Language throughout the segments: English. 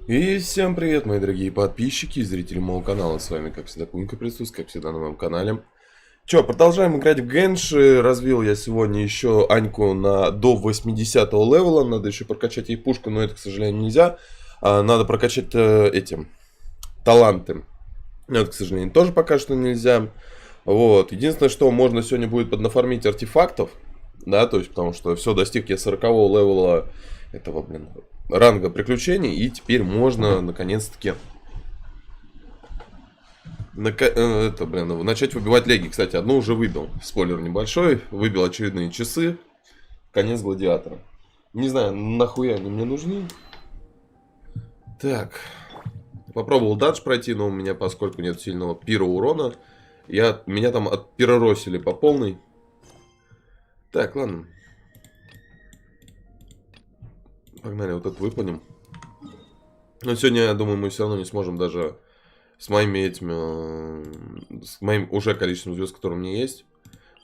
И всем привет, мои дорогие подписчики и зрители моего канала. С вами, как всегда, Кунька присутствует, как всегда, на моем канале. Че, продолжаем играть в Genshin. Развил я сегодня еще Аньку до 80-го левела. Надо еще прокачать ей пушку, но это, к сожалению, нельзя. Надо прокачать таланты. Но это, к сожалению, тоже пока что нельзя. Вот. Единственное, что можно сегодня будет поднафармить артефактов. Да, то есть, потому что все, достиг я 40-го левела этого, ранга приключений. И теперь можно, наконец-таки, начать выбивать леги. Кстати, одну уже выбил. Спойлер небольшой. Выбил очередные часы. Конец гладиатора. Не знаю, нахуя они мне нужны. Так. Попробовал дадж пройти, но у меня, поскольку нет сильного пироурона, меня там отпироросили по полной. Так, ладно. Погнали, вот это выполним. Но сегодня, я думаю, мы все равно не сможем даже с моим уже количеством звезд, которые у меня есть.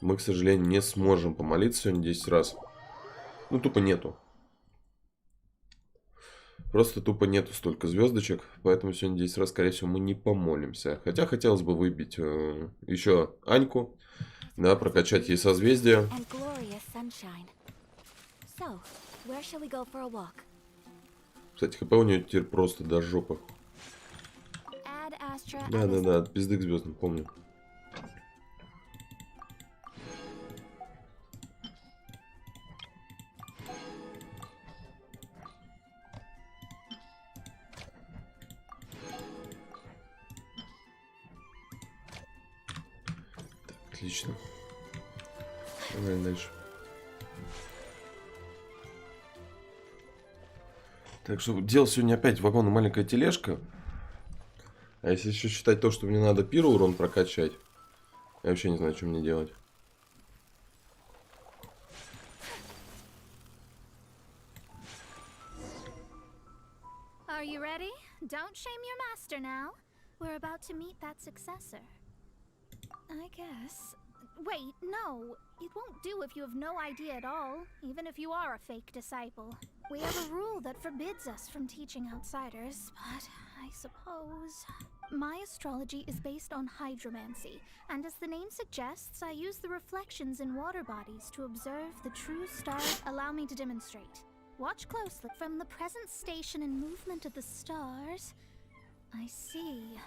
Мы, к сожалению, не сможем помолиться сегодня 10 раз. Ну, тупо нету. Просто тупо нету столько звездочек. Поэтому сегодня 10 раз, скорее всего, мы не помолимся. Хотя хотелось бы выбить еще Аньку. Да, прокачать ей созвездие. Кстати, хп у нее теперь просто до жопы. Да, от пизды к звездам, помню. Так, отлично. Давай дальше. Так что делал сегодня опять вагон и маленькая тележка. А если еще считать то, что мне надо пироурон прокачать, я вообще не знаю, что мне делать. Are you ready? Don't shame your master now. We're about to meet that successor. I guess. Wait, no. It won't do if you have no idea at all, even if you are a fake disciple. We have a rule that forbids us from teaching outsiders, but I suppose... My astrology is based on hydromancy, and as the name suggests, I use the reflections in water bodies to observe the true stars. Allow me to demonstrate. Watch closely. From the present station and movement of the stars, I see.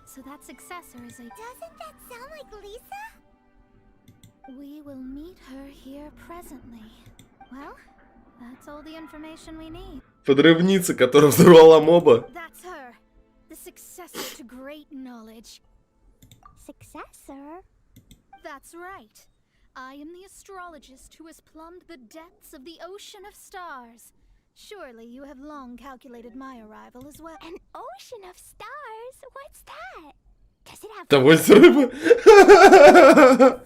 So that successor is a... Doesn't that sound like Lisa? We will meet her here presently. Well, that's all the information we need. Подрывница, которая взорвала моба. That's her. The successor to great knowledge. Successor? That's right. I am the astrologist who has plumbed the depths of the ocean of stars. Surely you have long calculated my arrival as well. An ocean of stars? What's that? Does it have... Того есть рыба.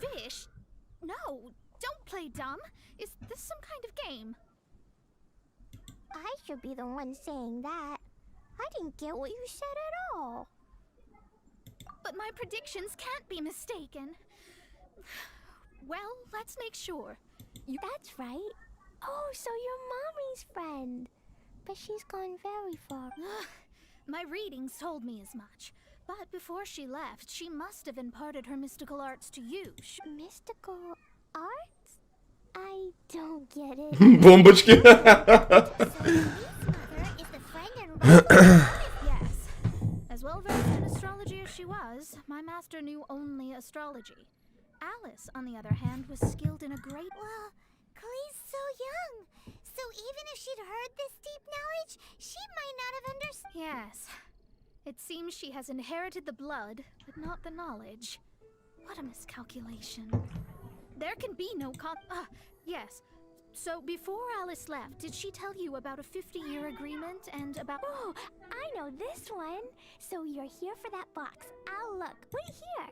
Fish? No, don't play dumb. Is this some kind of game? I should be the one saying that. I didn't get what you said at all. But my predictions can't be mistaken. Well, let's make sure. That's right. Oh, so you're Mommy's friend. But she's gone very far. My readings told me as much. But before she left, she must have imparted her mystical arts to you. Mystical arts? I don't get it. Бомбочки. Yes. As well versed in astrology as she was, my master knew only astrology. Alice, on the other hand, was skilled in a great... Well, Clee's so young. So even if she'd heard this deep knowledge, she might not have understood. Yes. It seems she has inherited the blood, but not the knowledge. What a miscalculation. There can be no yes. So before Alice left, did she tell you about a 50-year agreement and about... Oh, I know this one. So you're here for that box. I'll look. Wait here.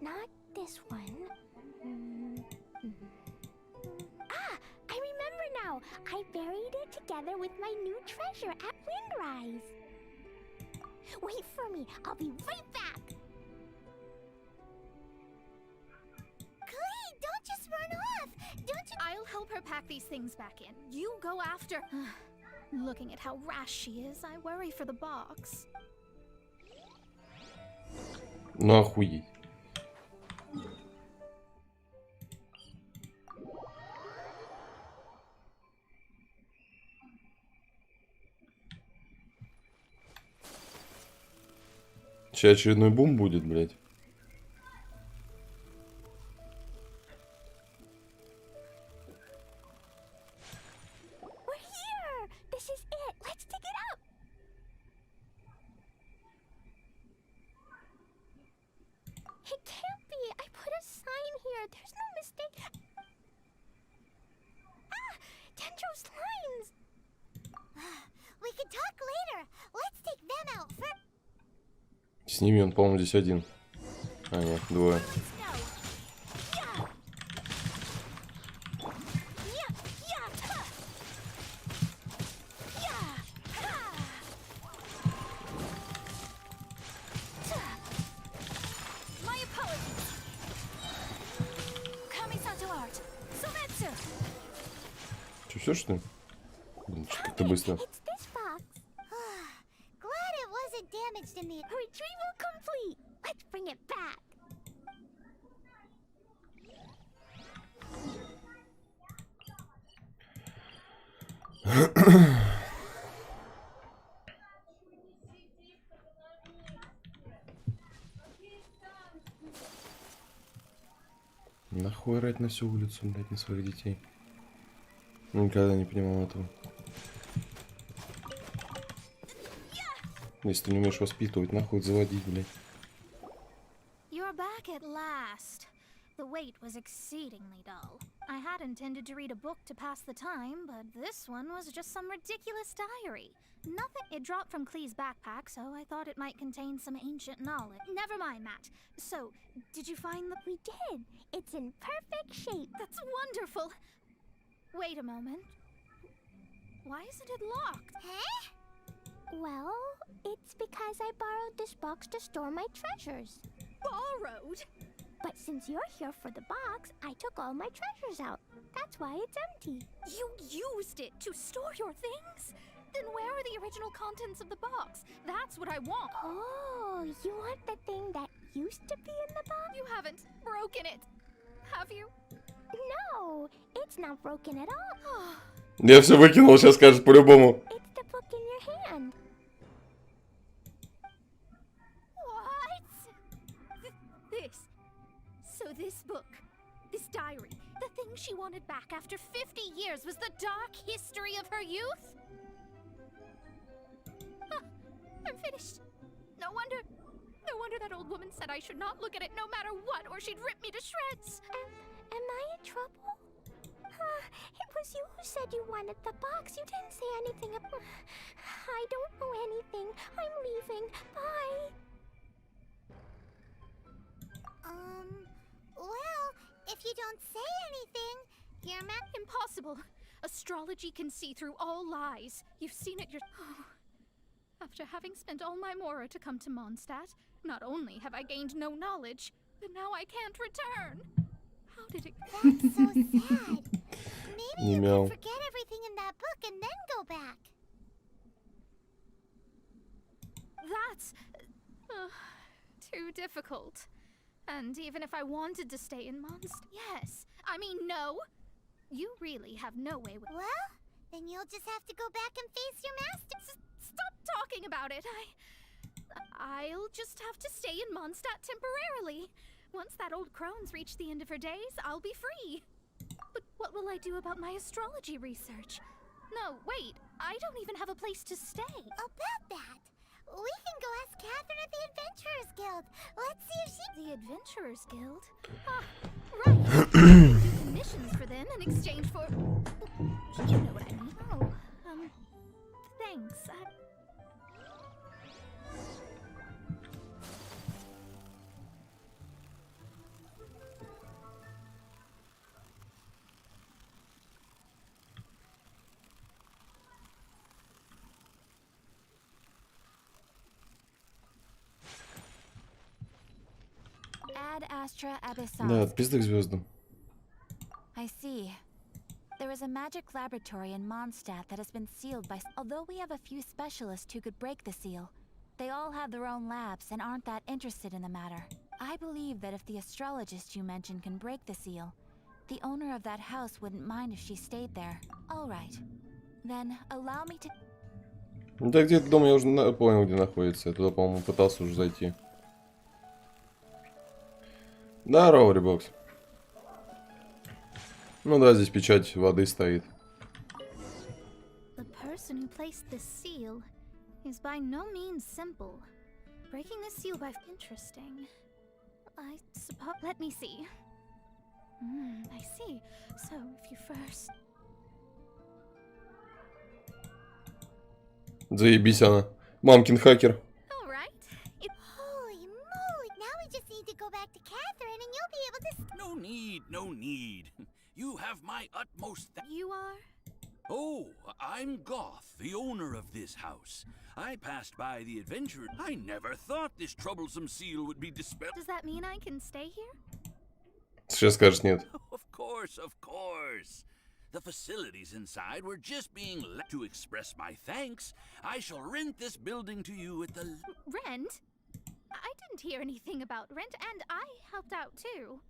Not this one. I remember now. I buried it together with my new treasure at Windrise. Wait for me. I'll be right back. Clee, don't just run off. Don't you... I'll help help her pack these things back in. You go after. Looking at how rash she is, I worry for the box. Ну охуеть. Сейчас очередной бум будет, блядь. We're here! This is it! Let's dig it up! It can't be! I put a sign here! There's no mistake! Ah! Dendro's lines! We can talk later! Let's take them out first! С ними он, по-моему, здесь один. А, нет, двое. Че, все что ли? Блин, что как-то быстро. It's this box. Glad it wasn't damaged in the retrieval complete. Let's bring it back. Нахуй орать на всю улицу, блядь, на своих детей. Никогда не понимал этого. Если ты не умеешь воспитывать, нахуй заводить, блядь. You're back at last. The wait was exceedingly dull. I had intended to read a book to pass the time, but this one was just some ridiculous diary. Nothing. It dropped from Clee's backpack, so I thought it might contain some ancient knowledge. Never mind, Matt. So, did you find the... We did. It's in perfect shape. That's wonderful. Wait a moment. Why isn't it locked? Huh? Well, it's because I borrowed this box to store my treasures. Borrowed? But since you're here for the box, I took all my treasures out. That's why it's empty. You used it to store your things? Then where are the original contents of the box? That's what I want. Oh, you want the thing that used to be in the box? You haven't broken it, have you? No, it's not broken at all. Я все выкинул, сейчас скажет по-любому. It's the book in your hand. What? This. So this book, this diary, the thing she wanted back after 50 years was the dark history of her youth? Huh, I'm finished. No wonder that old woman said I should not look at it no matter what, or she'd rip me to shreds. Am I in trouble? It was you who said you wanted the box. You didn't say anything about... I don't know anything. I'm leaving. Bye. Well, if you don't say anything, you're mad. Impossible. Astrology can see through all lies. You've seen it After having spent all my mora to come to Mondstadt, not only have I gained no knowledge, but now I can't return. How did it... That's so sad. Maybe you Email. can forget everything in that book and then go back. That's... too difficult. And even if I wanted to stay in Mondstadt... Yes. I mean, no. You really have no way with... Well, then you'll just have to go back and face your master. Stop talking about it. I'll just have to stay in Mondstadt temporarily. Once that old crone's reached the end of her days, I'll be free. But what will I do about my astrology research? No, wait. I don't even have a place to stay. About that, we can go ask Catherine at the Adventurers Guild. Let's see if she... The Adventurers Guild? Ah, right. Do commissions for them in exchange for... You know what I mean. Oh, thanks. Ad Astra Да, Abyssal. от пизды к звездам. I see. There is a magic laboratory in Mondstadt that has been sealed by... Although we have a few specialists who could break the seal, they all have their own labs and aren't that interested in the matter. I believe that if the astrologist you mentioned can break the seal, the owner of that house wouldn't mind if she stayed there. All right. Then allow me to... Ну да, где-то дом я уже понял, где находится. Я туда, по-моему, пытался уже зайти. Здорово, Ребокс. Ну да, здесь печать воды стоит. The person who placed this seal is by no means simple. Breaking the seal by... Interesting. I suppose... Let me see. I see. So, if you first... Заебись она. Мамкин хакер. All right. Holy moly! Now we just need to go back to Catherine and you'll be able to... No need, no need. You have my utmost... You are? Oh, I'm Goth, the owner of this house. I passed by the adventure. I never thought this troublesome seal would be dispelled. Does that mean I can stay here? Сейчас скажешь нет. Of course, of course. The facilities inside were just being let to express my thanks. I shall rent this building to you at the... Rent? I didn't hear anything about rent, and I helped out too.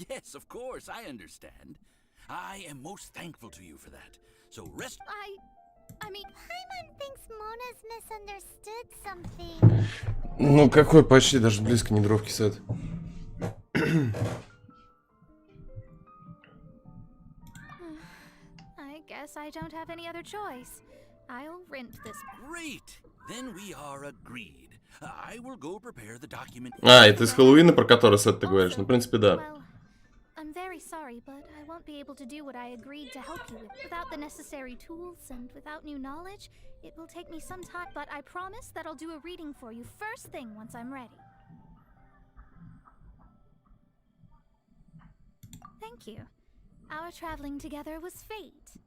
Yes, of course, I understand. I am most thankful to you for that. So rest... I mean... Paimon thinks Mona's misunderstood something. Ну какой почти даже близко не дровки сет. I guess I don't have any other choice. I'll rent this. Great! Then we are agreed. I will go prepare the document. А, это из Хэллоуина, про который сет ты говоришь? Ну, в принципе, да. Well, I'm very sorry, but I won't be able to do what I agreed to help you with. Without the necessary tools and without new knowledge, it will take me some time, but I promise that I'll do a reading for you first thing once I'm ready. Thank you. Our traveling together was fate.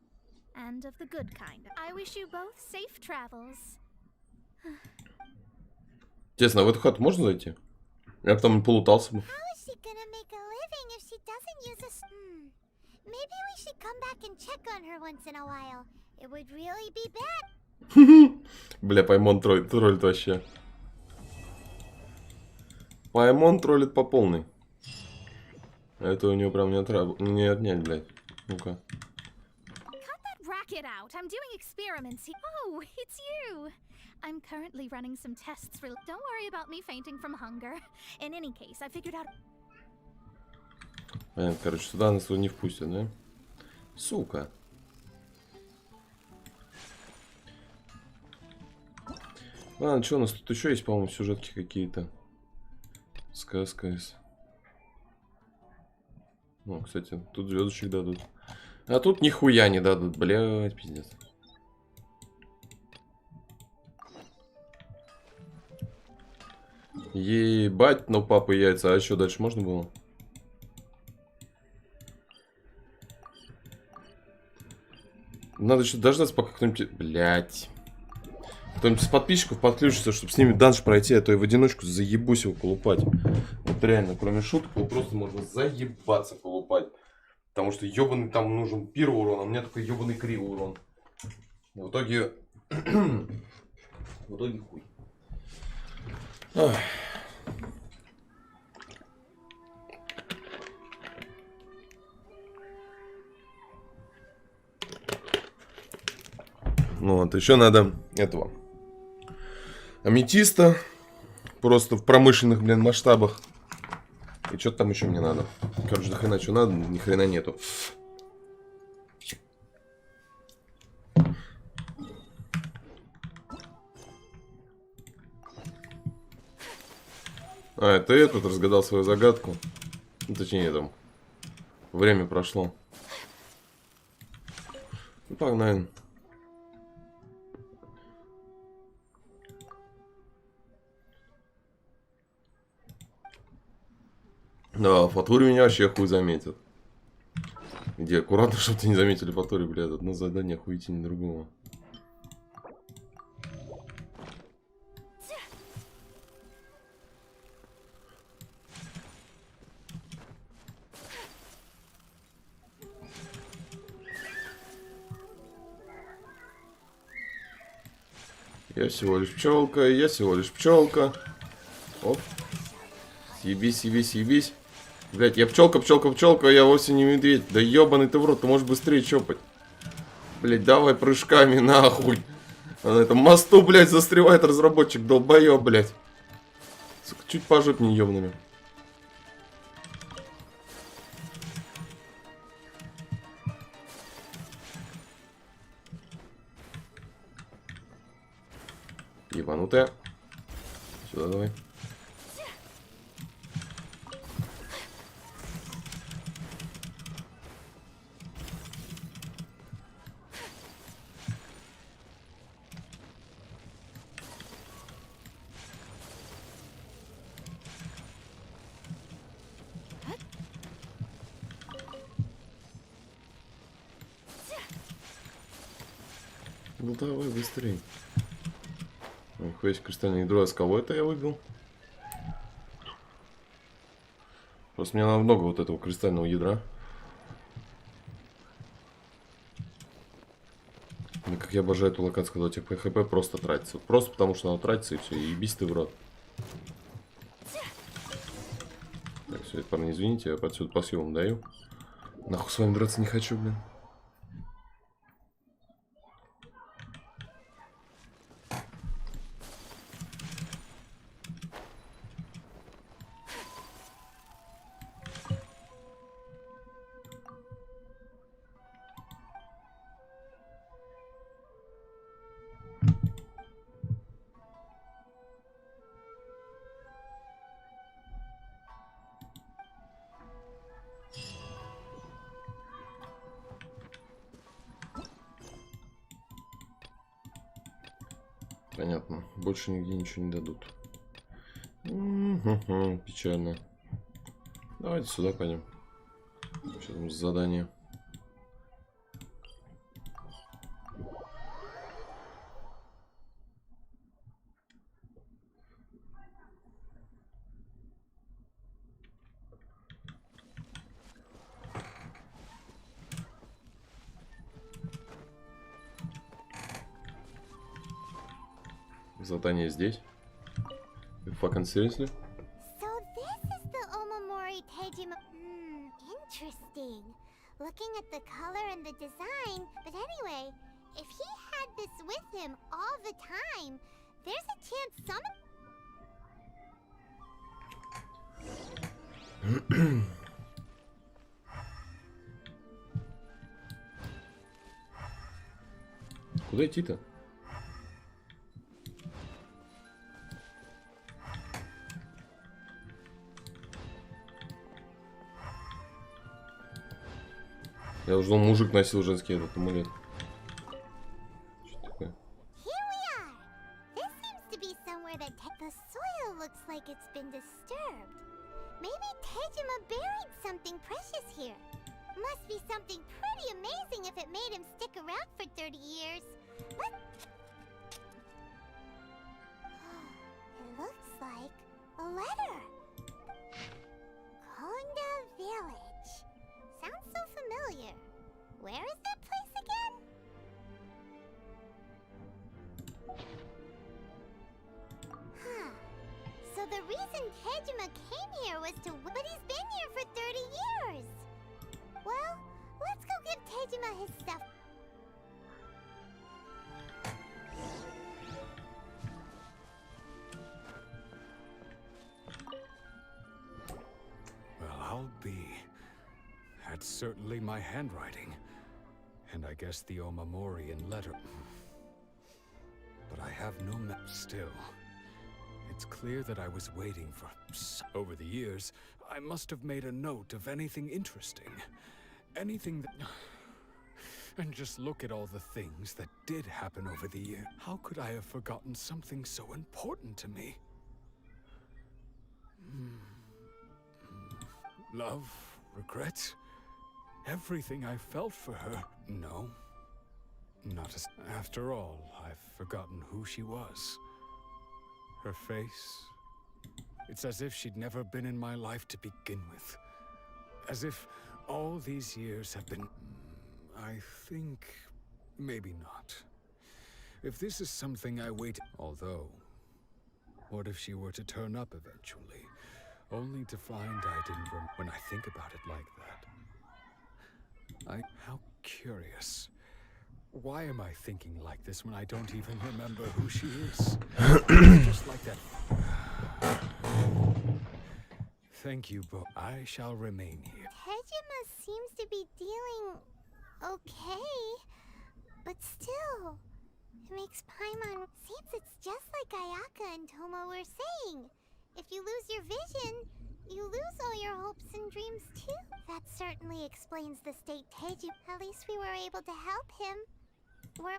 And of the good kind. I wish you both safe travels. Честно, в эту хату можно зайти? Я там полутался бы. How is she gonna make a living if she doesn't use a... Maybe we should come back and check on her once in a while. It would really be bad. Бля, Паймон троллит вообще. Паймон троллит по полной. Это у него прям не отнять, блядь. Ну-ка. Cut that racket out. I'm doing experiments here. Oh, it's you. I'm currently running some tests for... Don't worry about me fainting from hunger. In any case, I figured out... Понятно, короче, сюда нас не впустят, да? Сука. Ладно, что у нас тут еще есть, по-моему, сюжетки какие-то. Сказка из... Ну, кстати, тут звездочек дадут. А тут нихуя не дадут, блядь, пиздец. Ебать, ну папа яйца. А что дальше можно было? Надо еще дождаться, пока кто-нибудь... Блядь. Кто-нибудь с подписчиков подключится, чтобы с ними данж пройти, а то я в одиночку заебусь его колупать. Вот реально, кроме шуток, его просто можно заебаться колупать. Потому что ебаный там нужен первый урон, а у меня только ебаный кривый урон. В итоге... В итоге хуй. Ах. Ну вот, еще надо этого аметиста. Просто в промышленных, блин, масштабах. И что-то там еще мне надо. Короче, до хрена что надо, ни хрена нету. А, это этот разгадал свою загадку. Ну, точнее, там время прошло. Ну, погнали. Да, Фатури меня вообще хуй заметит. Где аккуратно, чтобы ты не заметили Фатури, блядь, одно задание охуительнее другого. Я всего лишь пчелка, я всего лишь пчелка. Оп. Съебись, съебись, съебись. Блять, я пчелка, пчелка, пчелка, я вовсе не медведь. Да ебаный ты в рот, ты можешь быстрее чопать. Блять, давай прыжками, нахуй. А на этом мосту, блять, застревает разработчик, долбоёб, блять. Сука, чуть пожопнее ёбными. Ебанутая. Сюда давай. Ну давай быстрее. Ой, есть кристальное ядро, а с кого это я выбил? Просто мне надо много вот этого кристального ядра. Ну, как я обожаю эту локацию, когда у тебя ХП просто тратится. Просто потому что она тратится и все, и ебись ты в рот. Так, все, парни, извините, я отсюда по съемам даю. Нахуй с вами драться не хочу, блин. Понятно. Больше нигде ничего не дадут. Печально. Давайте сюда пойдем. Что там за задание? Задание здесь. Fucking seriously? So this is the Omamori Tejima. Interesting. Looking at the color and the design, but anyway, if he had this with him all the time, there's a chance some. Куда идти-то? Я уже думал, мужик носил женский этот амулет. Что такое? Here we are. This seems to be somewhere that the soil looks like it's been disturbed. Maybe Tejima buried something precious here. Must be something pretty amazing if it made him stick around for 30 years. What? It looks like a letter. Konda Village. Sounds so familiar. Where is that place again? Huh. So the reason Tejima came here was to... But he's been here for 30 years! Well, let's go give Tejima his stuff. Well, I'll be. That's certainly my handwriting. And I guess the Omamorian letter. But I have no map still. It's clear that I was waiting for... Over the years, I must have made a note of anything interesting. Anything that... And just look at all the things that did happen over the year. How could I have forgotten something so important to me? Love, regret, everything I felt for her. No, not as... After all, I've forgotten who she was. Her face. It's as if she'd never been in my life to begin with. As if all these years have been... I think... maybe not. If this is something I wait, although, what if she were to turn up eventually, only to find I didn't when I think about it like that? How curious. Why am I thinking like this when I don't even remember who she is? Just like that. Thank you, Bo. I shall remain here. Tejima seems to be dealing okay, but still, it makes Paimon seems it's just like Ayaka and Tomo were saying. If you lose your vision, you lose all your hopes and dreams too. That certainly explains the state Teju. At least we were able to help him. We're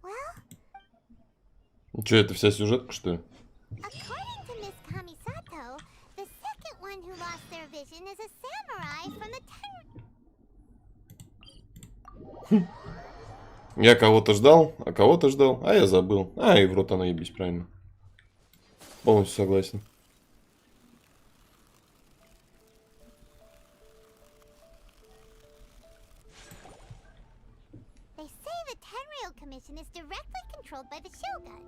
well. Че, это вся сюжетка, что ли? According to Miss Kamisato, the second one who lost their vision is a samurai from the Я кого-то ждал, а я забыл. И в рот оно ебись, правильно. Полностью согласен. They say the Tenryou Commission is directly controlled by the Shogun.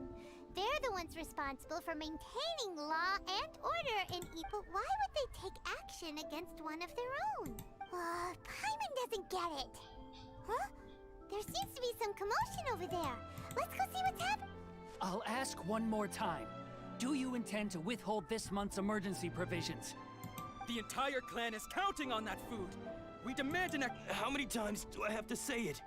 They're the ones responsible for maintaining law and order in Ipo. Why would they take action against one of their own? Paimon doesn't get it. Huh? There seems to be some commotion over there. Let's go see what's happening. I'll ask one more time. Do you intend to withhold this month's emergency provisions? The entire clan is counting on that food. We demand an How many times do I have to say it?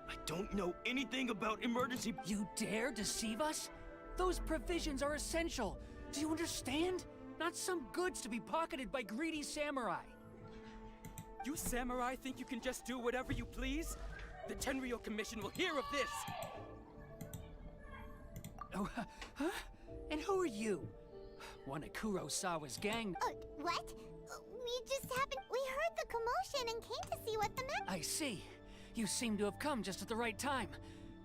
I don't know anything about emergency. You dare deceive us? Those provisions are essential. Do you understand? Not some goods to be pocketed by greedy samurai. You samurai think you can just do whatever you please? The Tenryou Commission will hear of this. Oh, huh? And who are you? One of Kurosawa's gang. What? We just happened. We heard the commotion and came to see what the matter. I see. You seem to have come just at the right time.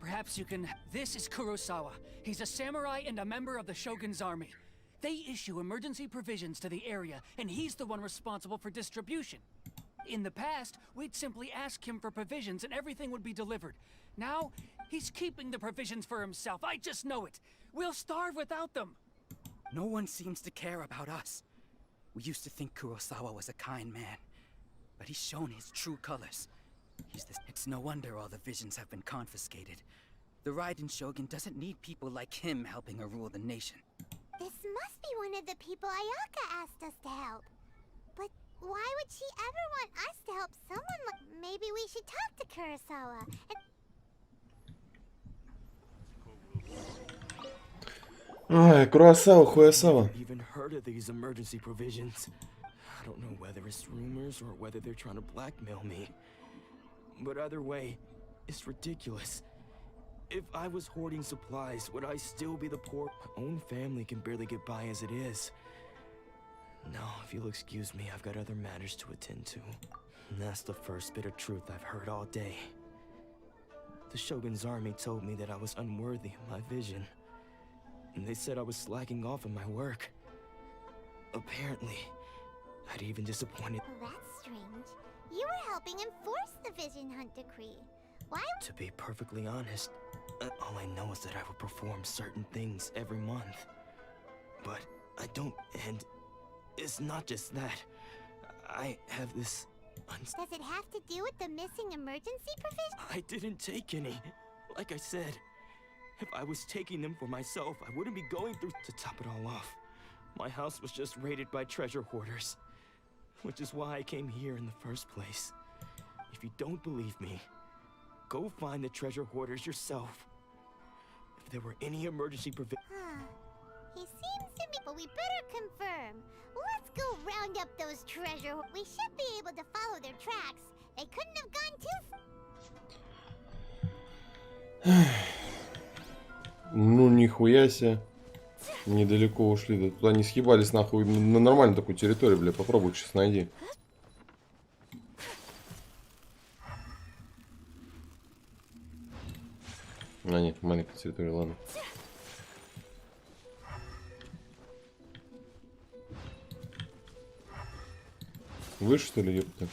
Perhaps you can... This is Kurosawa. He's a samurai and a member of the Shogun's army. They issue emergency provisions to the area, and he's the one responsible for distribution. In the past, we'd simply ask him for provisions and everything would be delivered. Now, he's keeping the provisions for himself. I just know it. We'll starve without them. No one seems to care about us. We used to think Kurosawa was a kind man, but he's shown his true colors. It's no wonder all the visions have been confiscated. The Raiden Shogun doesn't need people like him helping her rule the nation. This must be one of the people Ayaka asked us to help. But why would she ever want us to help someone like... Maybe we should talk to Kurosawa and... Kurosawa, Хуясава. Even heard of these emergency provisions. I don't know whether it's rumors or whether they're trying to blackmail me. But either way, it's ridiculous. If I was hoarding supplies, would I still be the poor? My own family can barely get by as it is. Now, if you'll excuse me, I've got other matters to attend to. And that's the first bit of truth I've heard all day. The Shogun's army told me that I was unworthy of my vision. And they said I was slacking off in my work. Apparently, I'd even disappointed... Well, that's strange. You were helping enforce the Vision Hunt Decree. Why? To be perfectly honest, all I know is that I will perform certain things every month. But I don't, and it's not just that. I have this... Does it have to do with the missing emergency provision? I didn't take any. Like I said, if I was taking them for myself, I wouldn't be going through... To top it all off, my house was just raided by treasure hoarders. Which is why I came here in the first place. If you don't believe me, go find the treasure hoarders yourself. If there were any emergency provisions... He seems to be... But we better confirm. Let's go round up those treasure... We should be able to follow their tracks. They couldn't have gone too... Ну, нихуя себе. Недалеко ушли. Да туда не съебались нахуй. На нормальную такую территорию, бля. Попробуй сейчас найди. А, нет, маленькая территория, ладно. Выше, что ли, ёпта?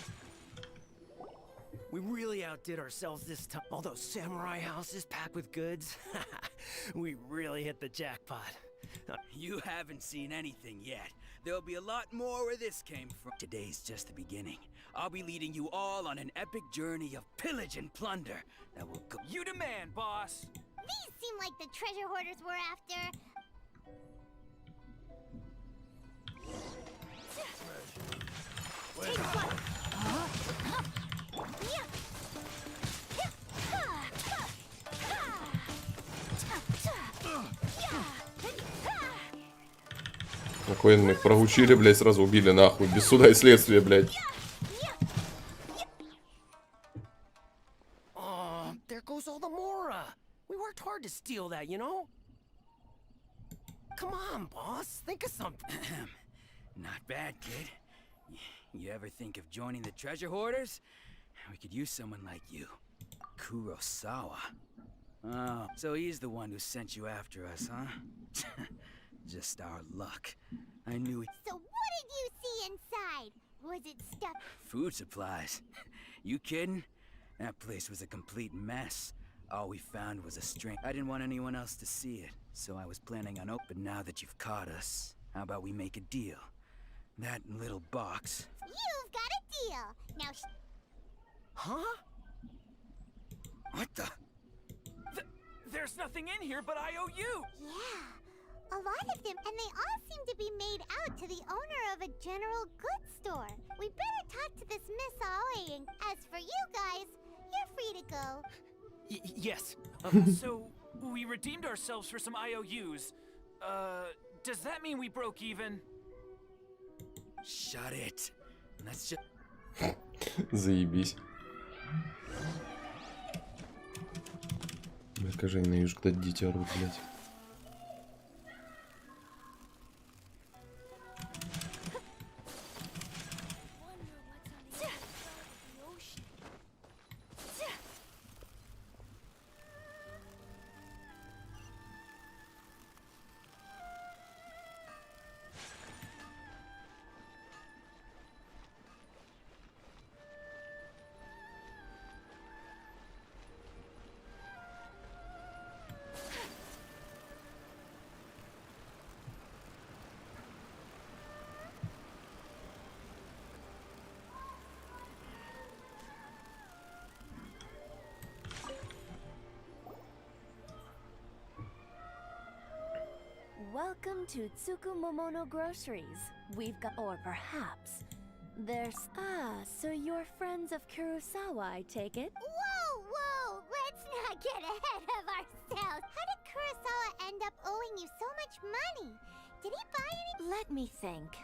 We really outdid ourselves this time. All those samurai houses packed with goods. We really hit the jackpot. You haven't seen anything yet. There'll be a lot more where this came from. Today's just the beginning. I'll be leading you all on an epic journey of pillage and plunder that will go. You demand, boss. These seem like the treasure hoarders we're after. Take one. Какой мы их проучили, блядь, сразу убили нахуй. Без суда и следствия, блядь. There goes all the mora. We worked hard to steal that, you know? Come on, boss. Think of something. Not bad, kid. You ever think of joining the treasure hoarders? We could use someone like you. Kurosawa. Oh, so he's the one who sent you after us, huh? Just our luck. I knew it. So what did you see inside? Was it stuff? Food supplies. You kidding? That place was a complete mess. All we found was a string. I didn't want anyone else to see it, so I was planning on opening. Now that you've caught us, how about we make a deal? That little box. You've got a deal. Now Huh? What the? There's nothing in here but IOU. Yeah, a lot of them, and they all seem to be made out to the owner of a general goods store. We better talk to this Miss Aoi, and as for you guys, you're free to go. Yes. So, we redeemed ourselves for some IOUs. Does that mean we broke even? Shut it. Let's just. Заебись. Бля, как же я ненавижу, когда дети орут, блядь. Welcome to Tsukumomono Groceries. We've got, or perhaps, there's, so you're friends of Kurosawa, I take it? Whoa, let's not get ahead of ourselves. How did Kurosawa end up owing you so much money? Did he buy any? Let me think.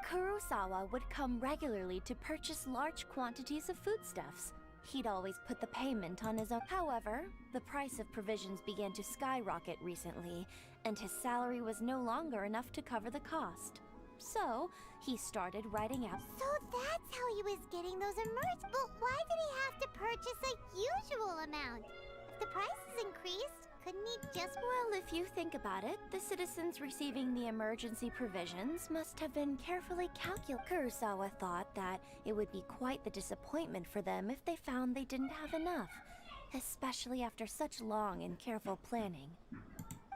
Kurosawa would come regularly to purchase large quantities of foodstuffs. He'd always put the payment on his own. However, the price of provisions began to skyrocket recently, and his salary was no longer enough to cover the cost. So, he started writing out. So that's how he was getting those emergencies. But why did he have to purchase a usual amount? If the prices increased, couldn't he just... Well, if you think about it, the citizens receiving the emergency provisions must have been carefully calculated. Kurosawa thought that it would be quite the disappointment for them if they found they didn't have enough, especially after such long and careful planning.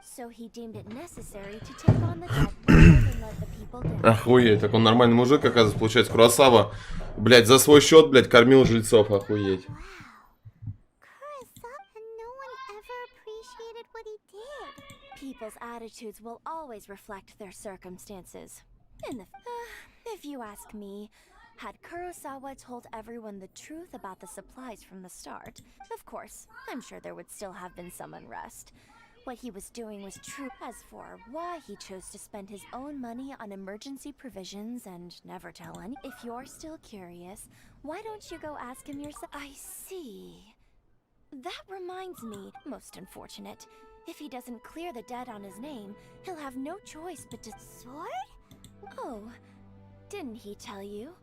So he deemed it necessary to take on the debt and let the people down. Охуеть, так он нормальный мужик, оказывается, получается, Куросава, блядь, за свой счет, блядь, кормил жильцов, охуеть. People's attitudes will always reflect their circumstances. If you ask me, had Kurosawa told everyone the truth about the supplies from the start, of course, I'm sure there would still have been some unrest. What he was doing was true. As for why he chose to spend his own money on emergency provisions and never tell any, if you're still curious, why don't you go ask him yourself? I see. That reminds me, most unfortunate. If he doesn't clear the debt on his name, he'll have no choice but to... Sword? Oh, didn't he tell you?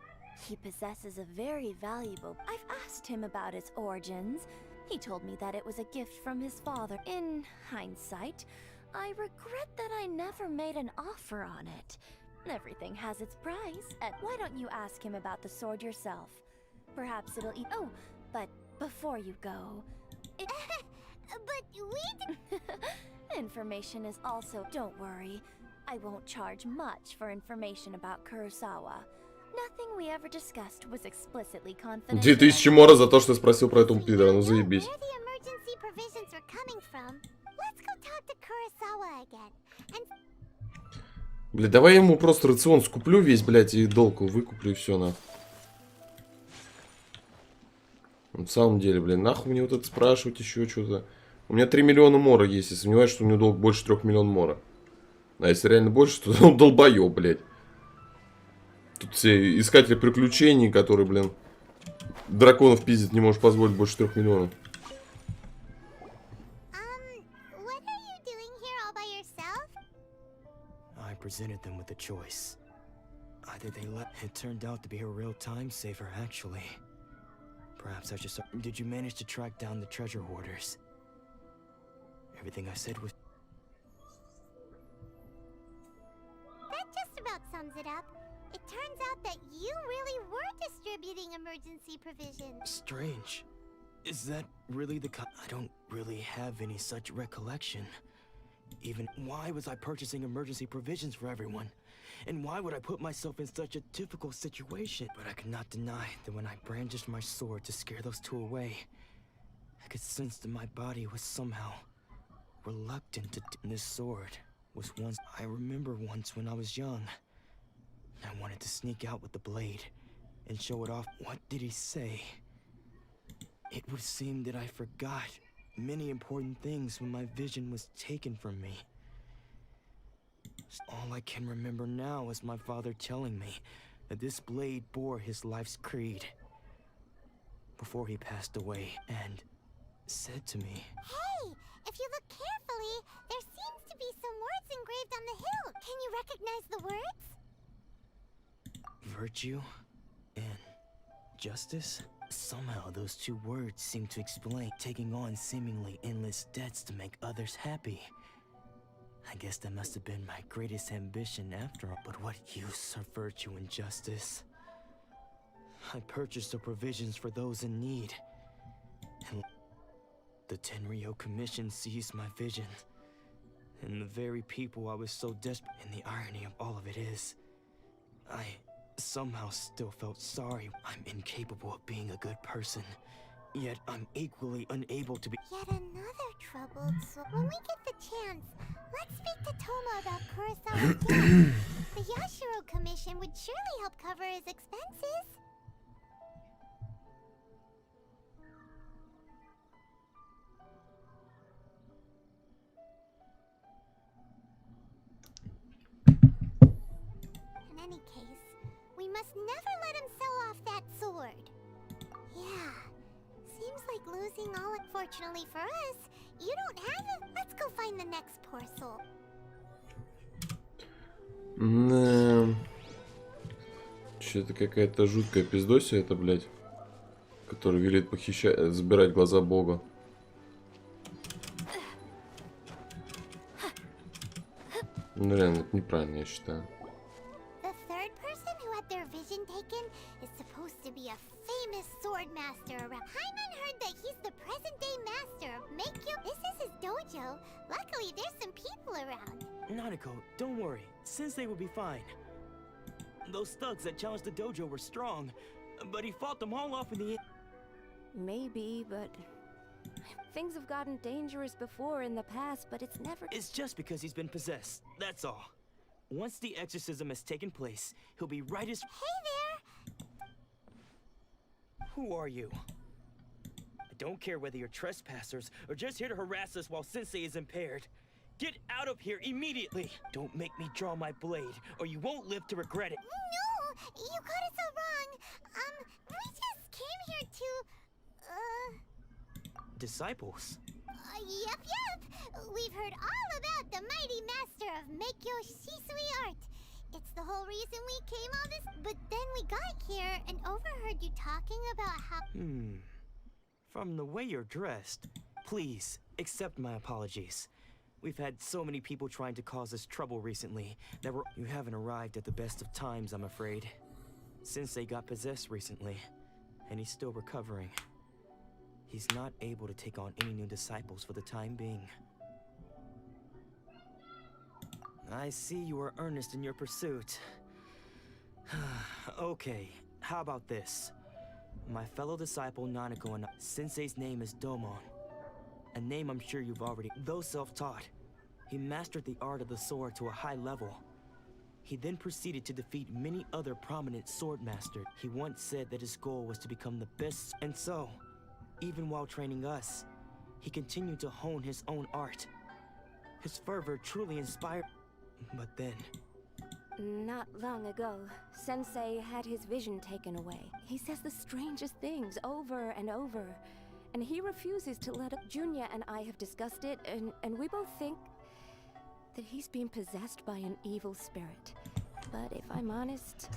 He possesses a very valuable... I've asked him about its origins. He told me that it was a gift from his father. In hindsight, I regret that I never made an offer on it. Everything has its price. And why don't you ask him about the sword yourself? Perhaps it'll... Oh, but before you go, But we information is also... Don't worry, I won't charge much for information about Kurosawa. Nothing we ever discussed was explicitly confidential. 2000 мора за то, что спросил про этого пидора, ну заебись. where the emergency provisions were coming from. Let's go talk to Kurosawa again. And Бля, давай я ему просто рацион скуплю весь, блядь, и долг выкуплю, и все, на. На самом деле, блин, нахуй мне вот это спрашивать еще что-то. У меня 3 миллиона мора есть, я сомневаюсь, что у него долг больше 3 миллионов мора. А если реально больше, то он долбоёб, блядь. Тут все искатели приключений, которые, блин, драконов пиздить не может позволить больше 3 миллионов. what are you doing here all by yourself? I presented them with a choice. Either they let... It turned out to be a real time saver, actually. Perhaps I just... Did you manage to track down the treasure hoarders? Everything I said was... That just about sums it up. It turns out that you really were distributing emergency provisions. Strange. Is that really the I don't really have any such recollection. Even why was I purchasing emergency provisions for everyone? And why would I put myself in such a difficult situation? But I could not deny that when I brandished my sword to scare those two away, I could sense that my body was somehow reluctant to... This sword was once... I remember once when I was young. I wanted to sneak out with the blade and show it off. What did he say? It would seem that I forgot many important things when my vision was taken from me. All I can remember now is my father telling me that this blade bore his life's creed before he passed away, and said to me, Hey, if you look carefully, there seems to be some words engraved on the hill. Can you recognize the words? virtue and justice? Somehow those two words seem to explain taking on seemingly endless debts to make others happy. I guess that must have been my greatest ambition after all. But what use are virtue and justice? I purchased the provisions for those in need. And the Tenryo Commission seized my vision. And the very people I was so desperate... And the irony of all of it is, I somehow still felt sorry. I'm incapable of being a good person. Yet I'm equally unable to be... Yet another troubled soul. When we get the chance, let's speak to Toma about Kurosawa's death. The Yashiro Commission would surely help cover his expenses. In any case, we must never let him sell off that sword. Yeah. Seems like losing all. Unfortunately for us, you don't have it. Let's go find the next poor soul. Что-то какая-то жуткая пиздосия это, блядь. Который велит похищать, забирать глаза Бога. Ну реально, это неправильно, я считаю. The third person who had their vision taken is supposed to be a famous sword master around. Hyman heard that he's the present-day master of Meikyo. This is his dojo. Luckily, there's some people around. Nanako, don't worry. Sensei will be fine. Those thugs that challenged the dojo were strong, but he fought them all off in the end. Maybe, but things have gotten dangerous before in the past, but it's never... It's just because he's been possessed, that's all. Once the exorcism has taken place, he'll be right as... Hey there! Who are you? I don't care whether you're trespassers or just here to harass us while Sensei is impaired. Get out of here immediately! Don't make me draw my blade, or you won't live to regret it. No! You got it so wrong. We just came here to... Disciples? Yep. We've heard all about the mighty master of Meikyo Shisui art. It's the whole reason we came all this... But then we got here and overheard you talking about how... From the way you're dressed, please accept my apologies. We've had so many people trying to cause us trouble recently that you haven't arrived at the best of times, I'm afraid. Sensei got possessed recently, and he's still recovering. he's not able to take on any new disciples for the time being. I see you are earnest in your pursuit. Okay, how about this? My fellow disciple Nanako and Sensei's name is Domon. A name I'm sure you've already... Though self-taught, he mastered the art of the sword to a high level. He then proceeded to defeat many other prominent sword masters. He once said that his goal was to become the best, and so, even while training us, he continued to hone his own art. His fervor truly inspired... But then... Not long ago, Sensei had his vision taken away. He says the strangest things over and over, and he refuses to let up. Junya and I have discussed it, and we both think that he's been possessed by an evil spirit. But if I'm honest,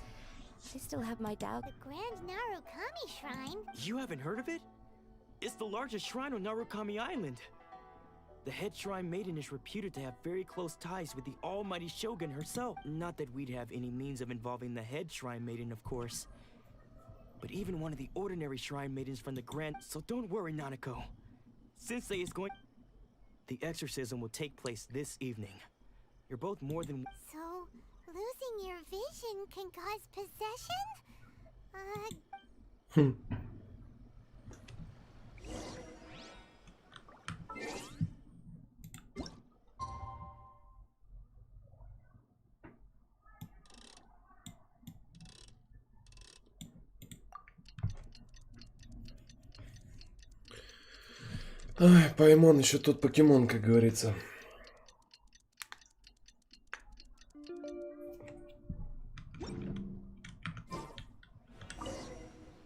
I still have my doubts. The Grand Narukami Shrine? You haven't heard of it? It's the largest shrine on Narukami Island. The head shrine maiden is reputed to have very close ties with the almighty shogun herself. Not that we'd have any means of involving the head shrine maiden, of course. But even one of the ordinary shrine maidens from the grand... So don't worry, Nanako. Sensei is going... The exorcism will take place this evening. You're both more than... So, losing your vision can cause possession? Ай, Паймон, еще тот покемон, как говорится.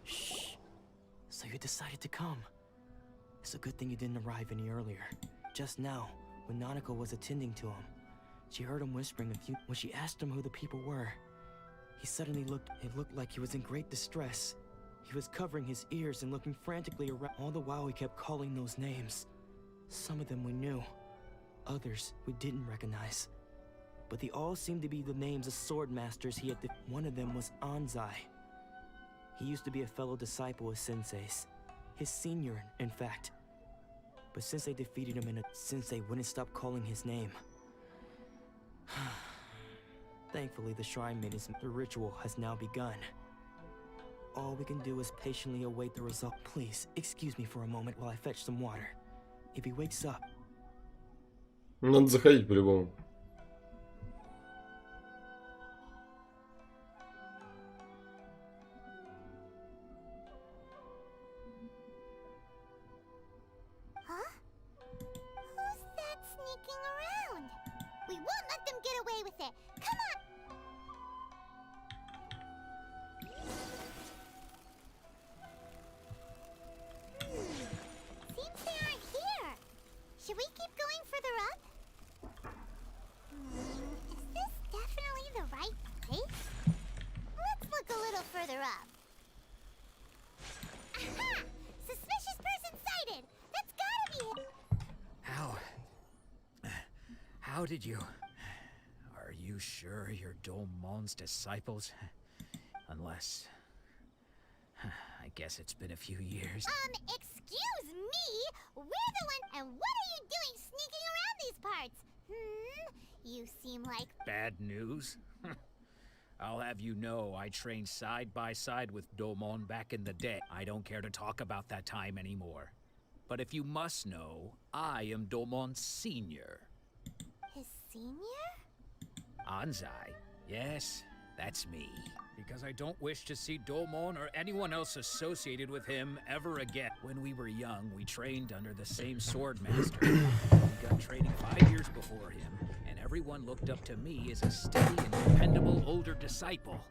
Shh. So you decided to come. It's a good thing you didn't arrive any earlier. Just now, when Nanako was attending to him, she heard him whispering a few... When she asked him who the people were, he suddenly looked... It looked like he was in great distress. He was covering his ears and looking frantically around. All the while he kept calling those names. Some of them we knew. Others we didn't recognize. But they all seemed to be the names of sword masters he had... One of them was Anzai. He used to be a fellow disciple of Sensei's. His senior, in fact. But Sensei defeated him and Sensei wouldn't stop calling his name. Thankfully, the shrine maiden's ritual has now begun. All we can do is patiently await the result. Please, excuse me for a moment while I fetch some water. If he wakes up... Надо заходить по-любому. Huh? Who's that sneaking around? We won't let them get away with it. Come on! Seems they aren't here. Should we keep going further up? Is this definitely the right place? Let's look a little further up. Aha! Suspicious person sighted! That's gotta be it! How did you... Are you sure you're Domon's disciples? Unless... I guess it's been a few years. Excuse me? We're the one... And what are you doing sneaking around these parts? You seem like... Bad news? I'll have you know I trained side by side with Domon back in the day. I don't care to talk about that time anymore. But if you must know, I am Domon's senior. His senior? Anzai. Yes, that's me. Because I don't wish to see Domon or anyone else associated with him ever again. When we were young, we trained under the same sword master. We got training 5 years before him, and everyone looked up to me as a steady and dependable older disciple.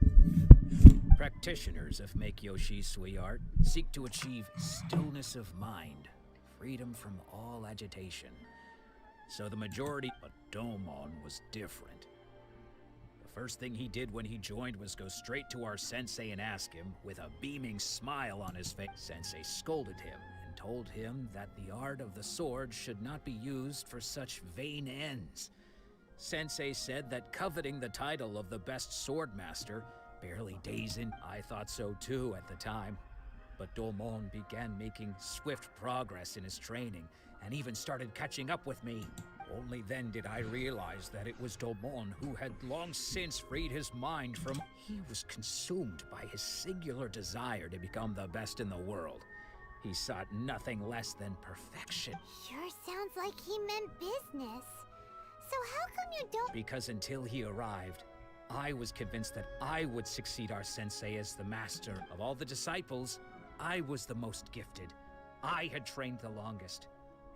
Practitioners of Make-Yoshi Sui art seek to achieve stillness of mind, freedom from all agitation. So the majority, but Domon was different. The first thing he did when he joined was go straight to our sensei and ask him, with a beaming smile on his face. Sensei scolded him and told him that the art of the sword should not be used for such vain ends. Sensei said that coveting the title of the best sword master barely days in. I thought so too at the time. But Domon began making swift progress in his training, and even started catching up with me. Only then did I realize that it was Domon who had long since freed his mind from... He was consumed by his singular desire to become the best in the world. He sought nothing less than perfection. Sure sounds like he meant business. So how come you don't... Because until he arrived, I was convinced that I would succeed our sensei as the master. Of all the disciples, I was the most gifted. I had trained the longest.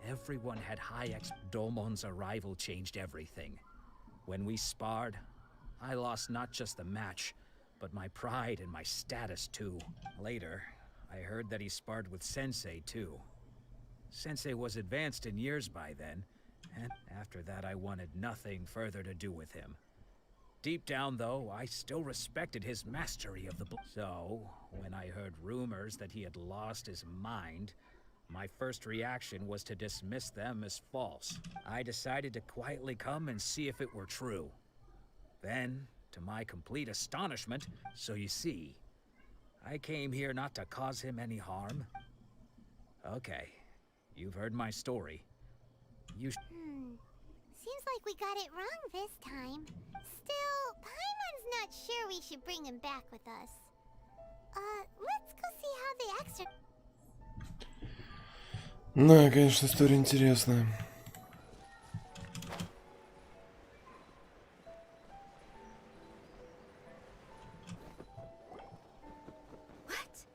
Everyone had high Domon's arrival changed everything. When we sparred, I lost not just the match, but my pride and my status too. Later, I heard that he sparred with Sensei too. Sensei was advanced in years by then, and after that I wanted nothing further to do with him. Deep down though, I still respected his mastery of the So, when I heard rumors that he had lost his mind, my first reaction was to dismiss them as false. I decided to quietly come and see if it were true. Then, to my complete astonishment, so you see, I came here not to cause him any harm. Okay, you've heard my story. You Seems like we got it wrong this time. Still, Paimon's not sure we should bring him back with us. Let's go see how the extra... Да, конечно, история интересная. What?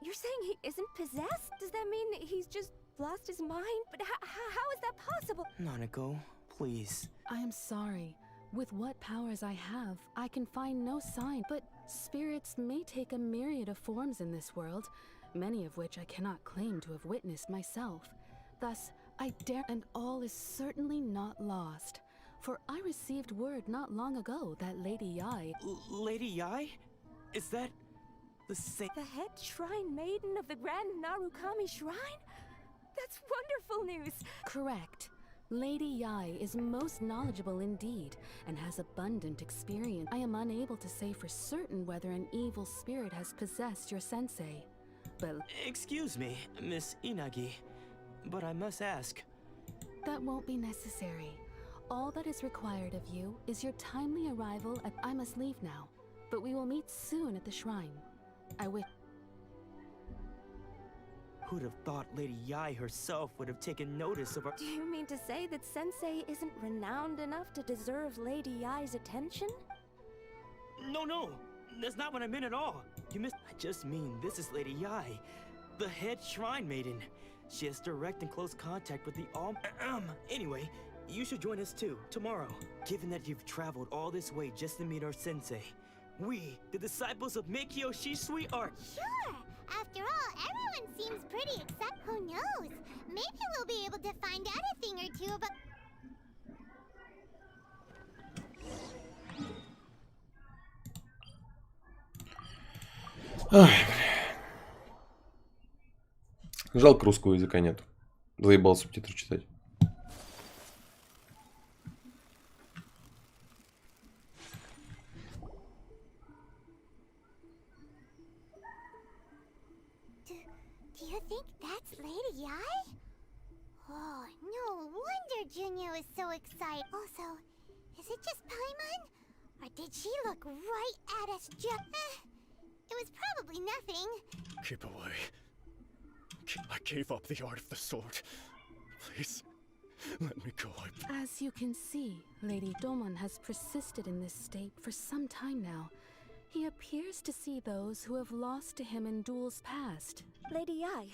You're saying he isn't possessed? Does that mean he's just lost his mind? But how is that possible? Nanako, please. I am sorry. With what powers I have, I can find no sign. But spirits may take a myriad of forms in this world, many of which I cannot claim to have witnessed myself. Thus, I dare, and all is certainly not lost. For I received word not long ago that Lady Yai... Lady Yai? Is that the same... The head shrine maiden of the Grand Narukami Shrine? That's wonderful news! Correct. Lady Yai is most knowledgeable indeed, and has abundant experience. I am unable to say for certain whether an evil spirit has possessed your sensei. But... Excuse me, Miss Inagi, but I must ask. That won't be necessary. All that is required of you is your timely arrival at... I must leave now, but we will meet soon at the shrine. I wish... Who'd have thought Lady Yai herself would have taken notice of our... Do you mean to say that Sensei isn't renowned enough to deserve Lady Yai's attention? No, that's not what I meant at all. You missed... I just mean this is Lady Yai, the head shrine maiden. She has direct and close contact with the all... Anyway, you should join us too, tomorrow. Given that you've traveled all this way just to meet our sensei, we, the disciples of Meikyo Shisui, are... Sure! After all, everyone seems pretty excited. Who knows? Maybe we'll be able to find out a thing or two about... Ай, бля. Жалко, русского языка нет. Заебал субтитры читать. Do you think that's Lady Yai? Oh, no wonder Junya was so excited. Also, is it just Paimon? Or did she look right at us it was probably nothing. Keep away. I gave up the art of the sword. Please, let me go. As you can see, Lady Domon has persisted in this state for some time now. He appears to see those who have lost to him in duels past. Lady Yai,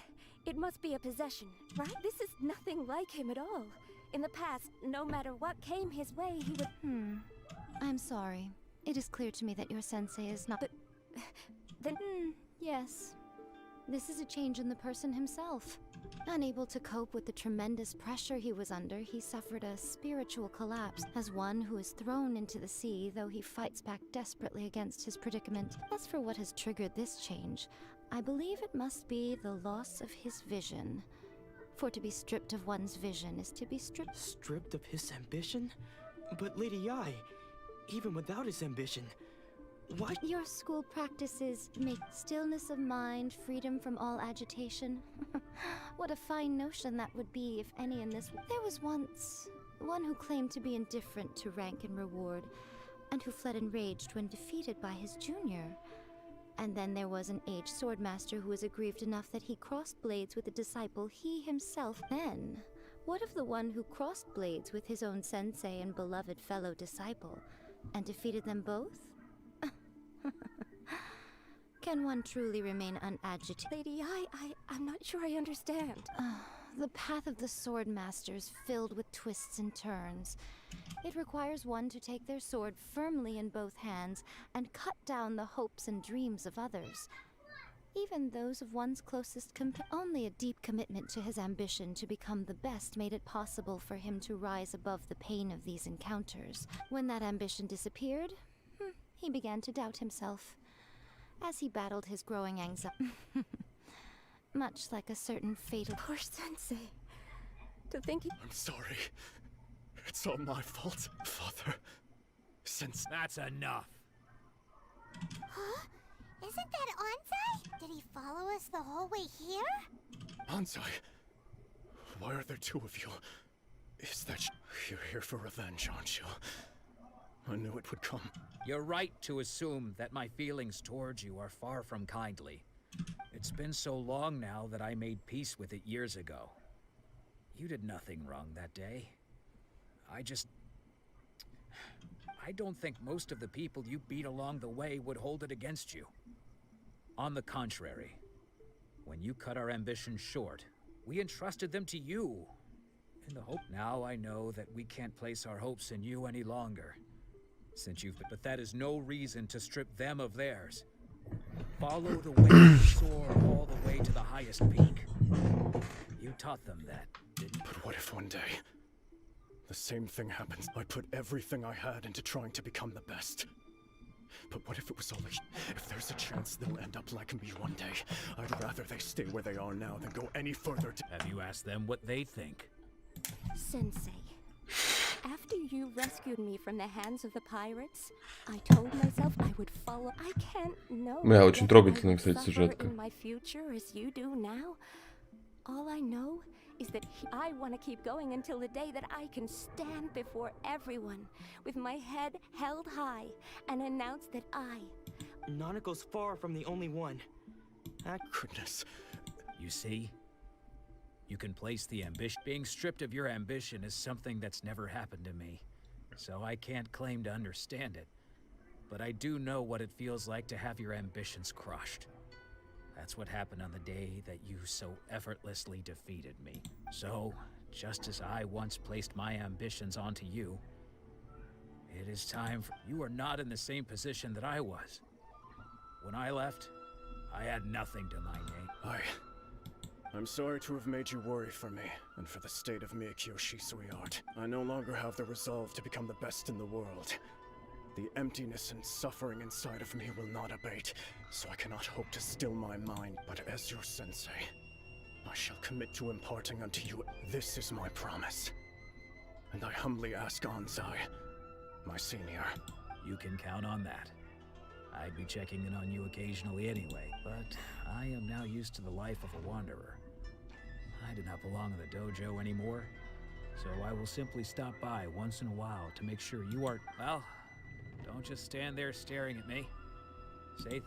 it must be a possession, right? This is nothing like him at all. In the past, no matter what came his way, he would... I'm sorry. It is clear to me that your sensei is not... Then... Yes. This is a change in the person himself. Unable to cope with the tremendous pressure he was under, he suffered a spiritual collapse. As one who is thrown into the sea, though he fights back desperately against his predicament. As for what has triggered this change, I believe it must be the loss of his vision. For to be stripped of one's vision is to be stripped... Stripped of his ambition? But Lady Yai, even without his ambition, What? Your school practices make stillness of mind, freedom from all agitation. What a fine notion that would be if any in this... There was once one who claimed to be indifferent to rank and reward, and who fled enraged when defeated by his junior. And then there was an aged swordmaster who was aggrieved enough that he crossed blades with a disciple he himself. Then, what of the one who crossed blades with his own sensei and beloved fellow disciple, and defeated them both? Can one truly remain unagitated? Lady, I'm not sure I understand. The path of the sword master is filled with twists and turns. It requires one to take their sword firmly in both hands and cut down the hopes and dreams of others, even those of one's closest Only a deep commitment to his ambition to become the best made it possible for him to rise above the pain of these encounters. When that ambition disappeared, he began to doubt himself, as he battled his growing anxiety. Much like a certain fatal... Poor sensei. To think he... I'm sorry. It's all my fault, Father. Since... That's enough. Huh? Isn't that Anzai? Did he follow us the whole way here? Anzai? Why are there two of you? Is that... You're here for revenge, aren't you? I knew it would come. You're right to assume that my feelings towards you are far from kindly. It's been so long now that I made peace with it years ago. You did nothing wrong that day. I don't think most of the people you beat along the way would hold it against you. On the contrary, when you cut our ambitions short, we entrusted them to you. In the hope... Now I know that we can't place our hopes in you any longer. Since you've... But that is no reason to strip them of theirs. Follow the way to soar all the way to the highest peak. You taught them that, didn't you? But what if one day, the same thing happens? I put everything I had into trying to become the best. But what if it was all if there's a chance they'll end up like me one day, I'd rather they stay where they are now than go any further to... Have you asked them what they think? Sensei, after you rescued me from the hands of the pirates, I told myself I would follow. I can't know. Да, очень трогательная, кстати, сюжетка. In my future as you do now. All I know is that I want to keep going until the day that I can stand before everyone with my head held high and announce that I... Nanako's far from the only one. Goodness. You see? You can place the ambition. Being stripped of your ambition is something that's never happened to me, so I can't claim to understand it. But I do know what it feels like to have your ambitions crushed. That's what happened on the day that you so effortlessly defeated me. So, just as I once placed my ambitions onto you, it is time for... You are not in the same position that I was. When I left, I had nothing to my name. I'm sorry to have made you worry for me, and for the state of Miyakyo Shisui art. I no longer have the resolve to become the best in the world. The emptiness and suffering inside of me will not abate, so I cannot hope to still my mind. But as your sensei, I shall commit to imparting unto you. This is my promise. And I humbly ask Anzai, my senior. You can count on that. I'd be checking in on you occasionally anyway, but I am now used to the life of a wanderer. I do not belong in the dojo anymore, so I will simply stop by once in a while to make sure you are... Well, don't just stand there staring at me. Say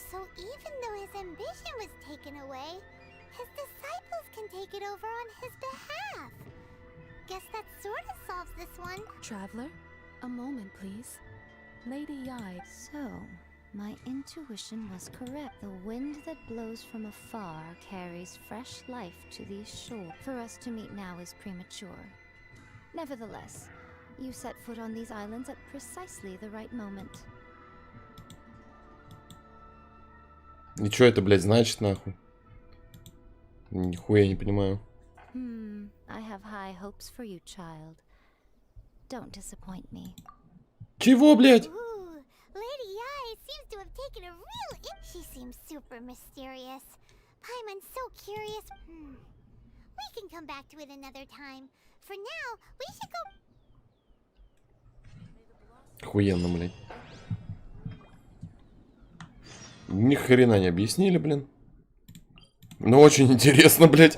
So even though his ambition was taken away, his disciples can take it over on his behalf. Guess that sort of solves this one. Traveler, a moment, please. Lady Yai. So, my intuition was correct. The wind that blows from afar carries fresh life to these shores. For us to meet now is premature. Nevertheless, you set foot on these islands at precisely the right moment. И чё это, блядь, значит, нахуй? Нихуя не понимаю. I have high hopes for you, child. Don't disappoint me. Чего, блядь? Ooh, Lady Yai seems to have taken a real She seems super mysterious. Paimon's so curious. We can come back to it another time. For now, we should go. Охуенно, блядь. Ни хрена не объяснили, блин. Но очень интересно, блядь.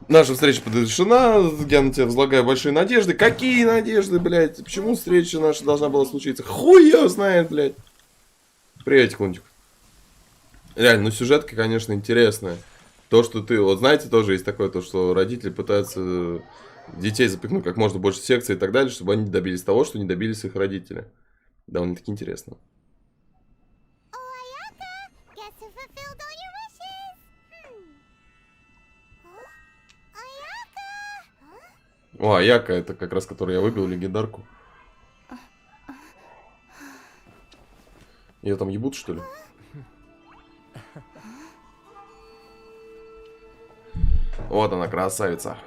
Наша встреча предрешена. Я на тебя возлагаю большие надежды. Какие надежды, блядь? Почему встреча наша должна была случиться? Хуй ее знает, блядь. Приветик, Лунтик. Реально, ну сюжетка, конечно, интересная. То, что ты, вот знаете, тоже есть такое, то, что родители пытаются детей запихнуть как можно больше секций и так далее, чтобы они добились того, что не добились их родители. Довольно-таки интересно. О, Аяка, это как раз, который я выбил, легендарку. Ее там ебут, что ли? Вот она, красавица.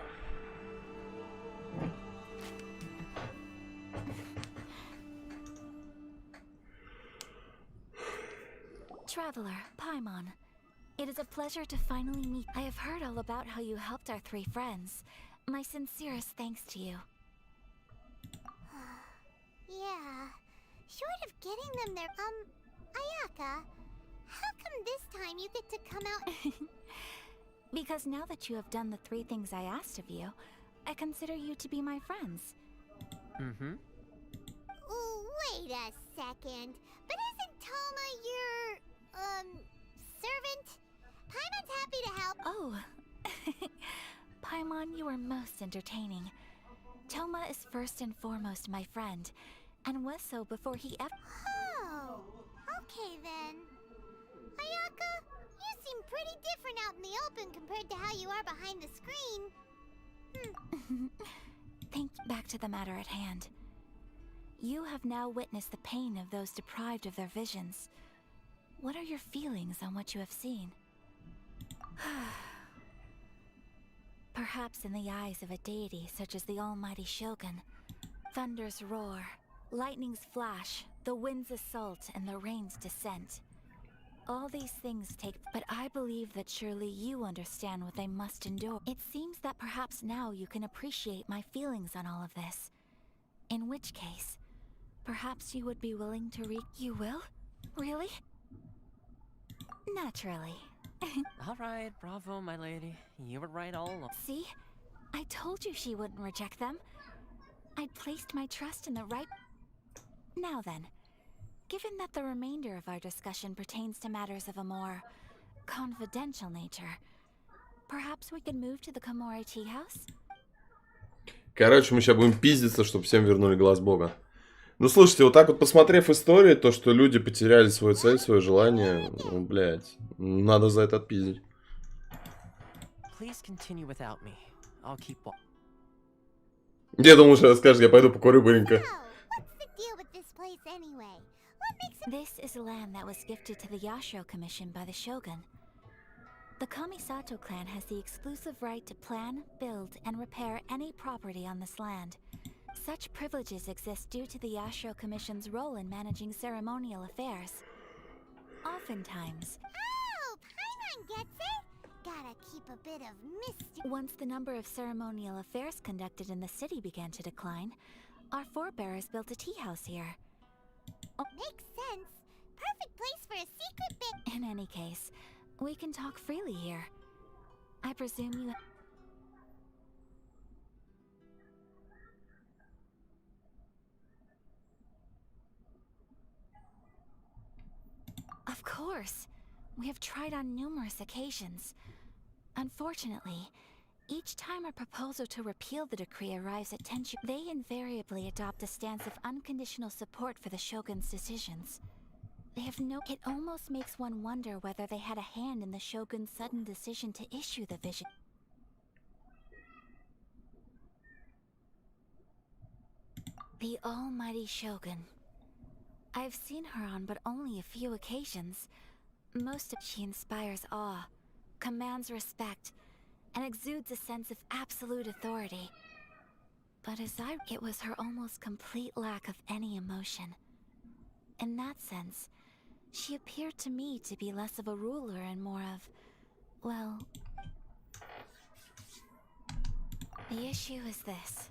Traveler, Paimon. It is a pleasure to finally meet. I have heard all about how you helped our three friends. My sincerest thanks to you. Yeah. Short of getting them their, Ayaka, how come this time you get to come out? Because now that you have done the 3 things I asked of you, I consider you to be my friends. Mm-hmm. Wait a second. But isn't Toma your, servant? Paimon's happy to help. Oh. Paimon, you are most entertaining. Toma is first and foremost my friend, and was so before he ever— Oh, okay then. Ayaka, you seem pretty different out in the open compared to how you are behind the screen. Think back to the matter at hand. You have now witnessed the pain of those deprived of their visions. What are your feelings on what you have seen? Perhaps in the eyes of a deity such as the almighty Shogun, thunders roar, lightnings flash, the winds assault, and the rains descent. All these things take, but I believe that surely you understand what they must endure. It seems that perhaps now you can appreciate my feelings on all of this. In which case, perhaps you would be willing to You will? Really? Naturally. Alright, bravo, my lady. You were right all along. See? I told you she wouldn't reject them. I'd placed my trust in the right— Now then, given that the remainder of our discussion pertains to matters of a more confidential nature, perhaps we could move to the Komori tea house? Короче, мы сейчас будем пиздиться, чтобы всем вернули глаз бога. Ну, слушайте, вот так вот посмотрев историю, то, что люди потеряли свою цель, свое желание, ну, блядь, надо за это отпиздить. Я думал, что скажешь, я пойду покурю быренько. This is land that was gifted to the Yashiro Commission by the Shogun. The Kamisato clan has the exclusive right to plan, build, and repair any property on this land. Such privileges exist due to the Yashiro Commission's role in managing ceremonial affairs. Oftentimes— Oh, Paimon gets it! Gotta keep a bit of mystery. Once the number of ceremonial affairs conducted in the city began to decline, our forebears built a tea house here. Makes sense. Perfect place for a secret bit. In any case, we can talk freely here. I presume you— Of course. We have tried on numerous occasions. Unfortunately, each time a proposal to repeal the decree arrives at tension, they invariably adopt a stance of unconditional support for the Shogun's decisions. They have no— It almost makes one wonder whether they had a hand in the Shogun's sudden decision to issue the vision. The almighty Shogun. I've seen her on but only a few occasions. Most of she inspires awe, commands respect, and exudes a sense of absolute authority. But it was her almost complete lack of any emotion. In that sense, she appeared to me to be less of a ruler and more of, well, The issue is this.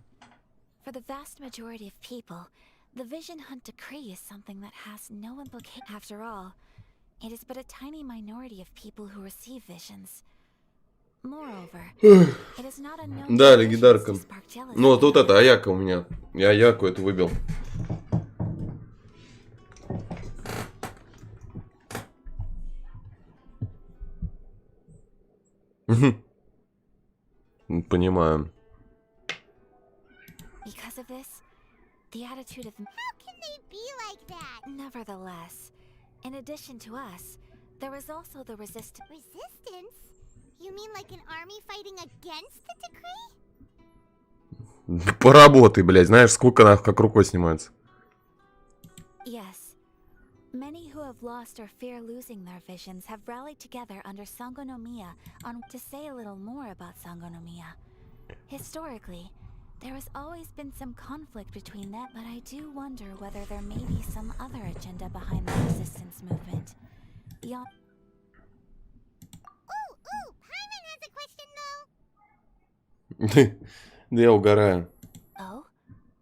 For the vast majority of people, the vision hunt decree is something that has no implication. After all, it is but a tiny minority of people who receive visions. Moreover, it is not a known Да, condition легендарка. to spark jealousy. Ну, вот это Аяка у меня. Я Аяку это выбил. Понимаю. Because of this, the attitude of... How can they be like that? Nevertheless, in addition to us, there is also the resistance. Resistance? You mean like an army fighting against the decree? Поработай, блядь. Знаешь, сколько она как рукой снимается. Yes. Many who have lost or fear losing their visions have rallied together under Sangonomiya on to say a little more about Sangonomiya. Historically, there has always been some conflict between them, but I do wonder whether there may be some other agenda behind the resistance movement. Beyond... Ooh, Paimon has a question though. Да я угораю. Oh?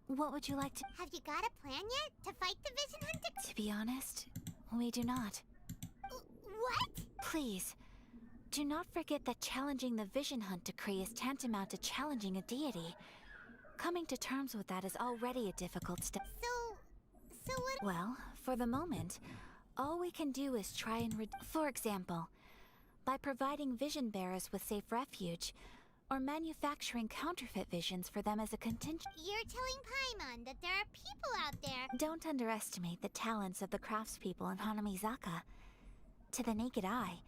What would you like to... Have you got a plan yet to fight the vision hunter? To be honest, we do not. What? Please, do not forget that challenging the vision hunt decree is tantamount to challenging a deity. Coming to terms with that is already a difficult step. So what? Well, for the moment, all we can do is try and for example, by providing vision bearers with safe refuge, or manufacturing counterfeit visions for them as a contingent. You're telling Paimon that there are people out there. Don't underestimate the talents of the craftspeople in Hanamizaka. To the naked eye,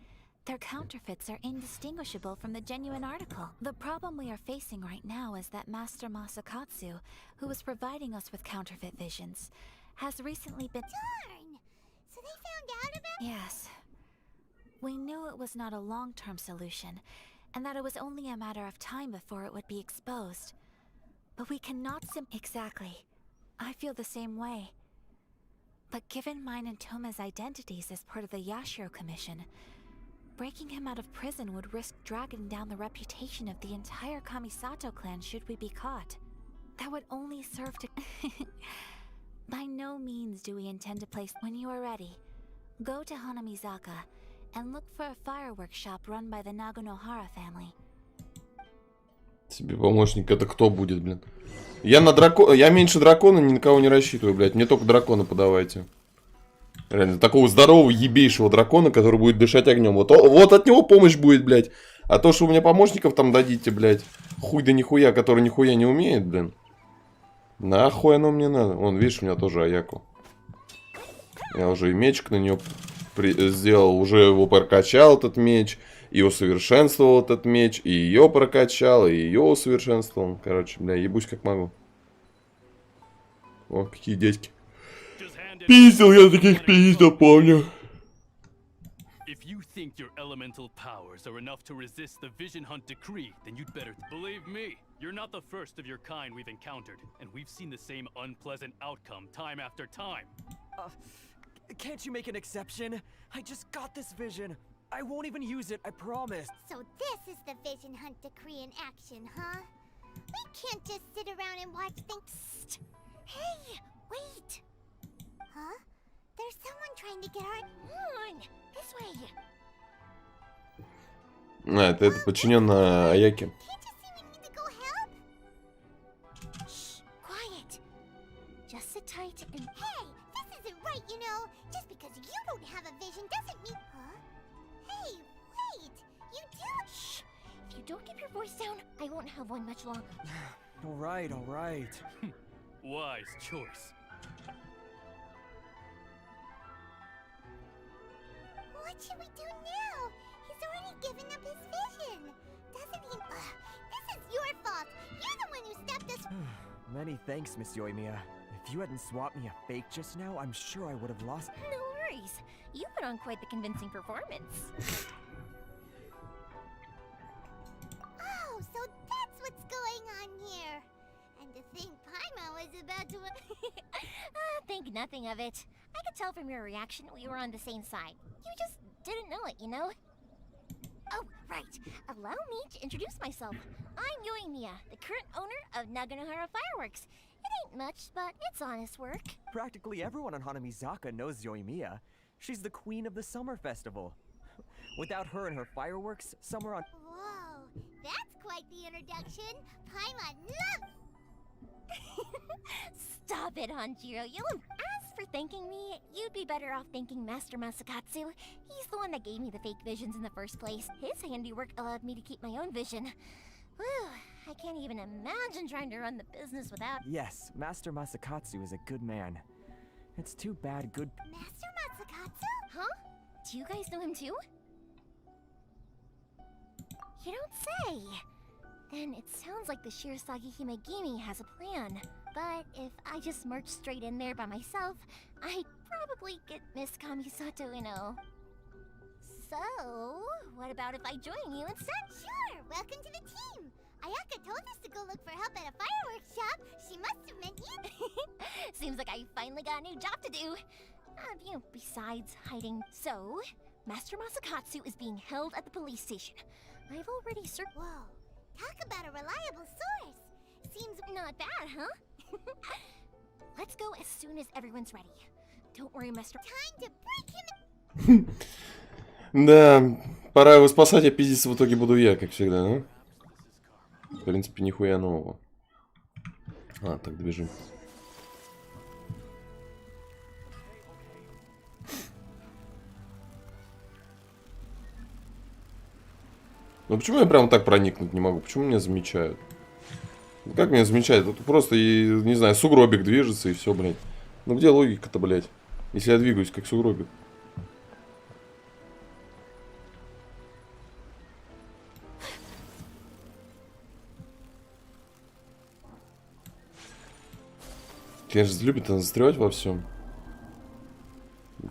their counterfeits are indistinguishable from the genuine article. The problem we are facing right now is that Master Masakatsu, who is providing us with counterfeit visions, has recently been... Darn! So they found out about... Yes. We knew it was not a long-term solution, and that it was only a matter of time before it would be exposed. But we cannot Exactly. I feel the same way. But given mine and Toma's identities as part of the Yashiro Commission, breaking him out of prison would risk dragging down the reputation of the entire Kamisato clan should we be caught. That would only serve to... By no means do we intend to place... When you are ready, go to Hanamizaka and look for a fireworks shop run by the Naganohara family. Тебе помощник это кто будет, блин? Я меньше дракона ни на кого не рассчитываю, блядь. Мне только дракона подавайте. Реально, такого здорового, ебейшего дракона, который будет дышать огнем. Вот от него помощь будет, блядь. А то, что у меня помощников там дадите, блядь. Хуй да нихуя, который нихуя не умеет, блин. Нахуй оно мне надо. Вон, видишь, у меня тоже Аяку. Я уже и мечик на нее сделал. Уже его прокачал, этот меч. И усовершенствовал этот меч. И ее прокачал, и ее усовершенствовал. Короче, бля, ебусь как могу. О, какие дядьки. Пиздил, я таких пиздил, помню. If you think your elemental powers are enough to resist the vision hunt decree, then you'd better believe me. You're not the first of your kind we've encountered, and we've seen the same unpleasant outcome time after time. Can't you make an exception? I just got this vision. I won't even use it, I promise. So this is the vision hunt decree in action, huh? We can't just sit around and watch things. Psst. Hey, wait. Huh? There's someone trying to get our... on! This way! Это подчиненная Аяки. Can't you see we need to go help? Shh, quiet. Just sit tight and... Hey, this isn't right, you know. Just because you don't have a vision doesn't mean... Huh? Hey, wait! You do... Shh! If you don't keep your voice down, I won't have one much longer. Alright, alright. Wise choice. What should we do now? He's already given up his vision. Doesn't he? This is your fault. You're the one who stepped us. Many thanks, Miss Yoimiya. If you hadn't swapped me a fake just now, I'm sure I would have lost... No worries. You put on quite the convincing performance. Oh, so that's what's going on here. And to think Paimon was about to... think nothing of it. I could tell from your reaction we were on the same side. You just didn't know it, you know? Oh, right. Allow me to introduce myself. I'm Yoimiya, the current owner of Naganohara Fireworks. It ain't much, but it's honest work. Practically everyone on Hanamizaka knows Yoimiya. She's the queen of the summer festival. Without her and her fireworks, summer on... Whoa, that's quite the introduction. Paimon, look! Stop it, Hanjiro. As for thanking me, you'd be better off thanking Master Masakatsu. He's the one that gave me the fake visions in the first place. His handiwork allowed me to keep my own vision. Whew, I can't even imagine trying to run the business without... Yes, Master Masakatsu is a good man. It's too bad good... Master Masakatsu? Huh? Do you guys know him too? You don't say. Then it sounds like the Shirasagi Himegimi has a plan. But if I just march straight in there by myself, I'd probably get Miss Kamisato, So, what about if I join you instead? Sure, welcome to the team. Ayaka told us to go look for help at a fireworks shop. She must have meant you. Seems like I finally got a new job to do. Besides hiding. So, Master Masakatsu is being held at the police station. I've already searched. Whoa, talk about a reliable source. Seems not bad, huh? Let's go as soon as everyone's ready. Don't worry, Master. Time to break him. Да, пора его спасать, а пиздиться в итоге буду я, как всегда, ну? В принципе, нихуя нового. А, так, добежим. Ну почему я прям так проникнуть не могу? Почему меня замечают? Как меня замечают? Тут просто, не знаю, сугробик движется и все, блядь. Ну где логика-то, блядь? Если я двигаюсь как сугробик. Конечно, любит он застревать во всем.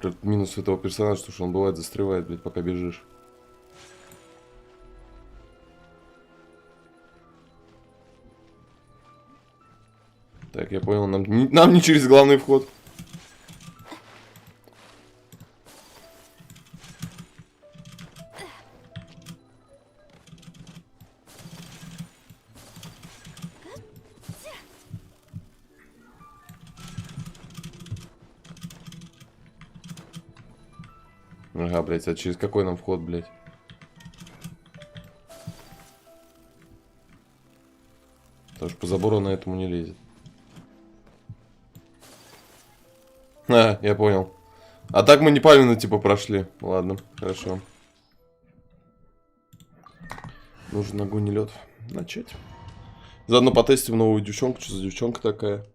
Как минус этого персонажа, что он бывает застревает, блядь, пока бежишь. Так, я понял, нам не через главный вход. Ага, блядь, а через какой нам вход, блядь? Потому что по забору на этому не лезет. А, я понял. А так мы неправильно, типа, прошли. Ладно, хорошо. Нужен огонь и лед. Начать. Заодно потестим новую девчонку. Что за девчонка такая?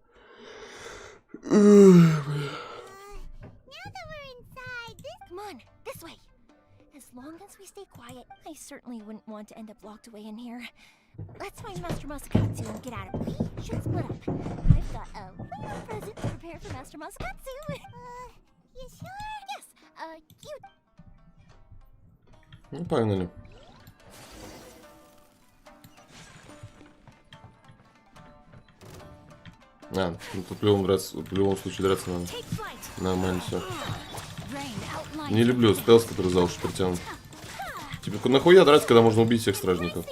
Let's find Master Masakatsu and get at it. We should split up. I've got a little present to prepare for Master Masakatsu. You sure? Yes, you... Ну, погнали. А, ну тут в любом случае драться надо. Нормально все. Не люблю стелс, который за уши притянут. Типа, нахуя драться, когда можно убить всех стражников?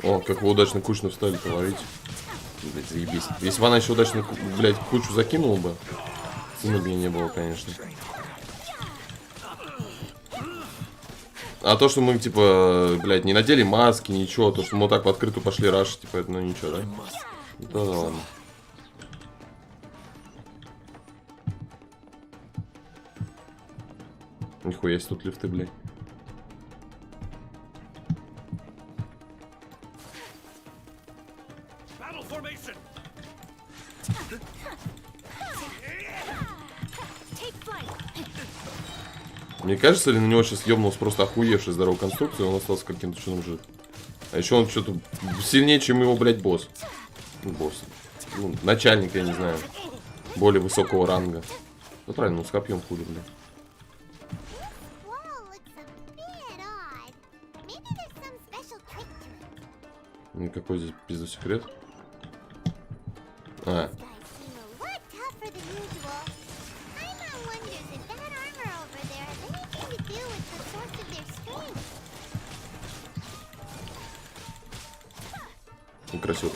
О, как вы удачно кучно встали, говорите. Блять, заебись. Если бы она еще удачно, блядь, кучу закинула бы, цены бы не было, конечно. А то, что мы, типа, блядь, не надели маски, ничего, то, что мы вот так в открытую пошли рашить, типа, это, ну, ничего, да? Да ладно. Нихуя есть тут лифты, блядь. Мне кажется, ли на него сейчас ёбнулся просто охуевший здоровой конструкции, он остался каким-то чудом жив. А еще он что-то сильнее, чем его, блядь, босс. Ну, босс. Ну, начальник, я не знаю. Более высокого ранга. Ну, правильно, ну, с копьем хули, блядь. Ну и какой здесь пизду секрет? А. Ну, красиво.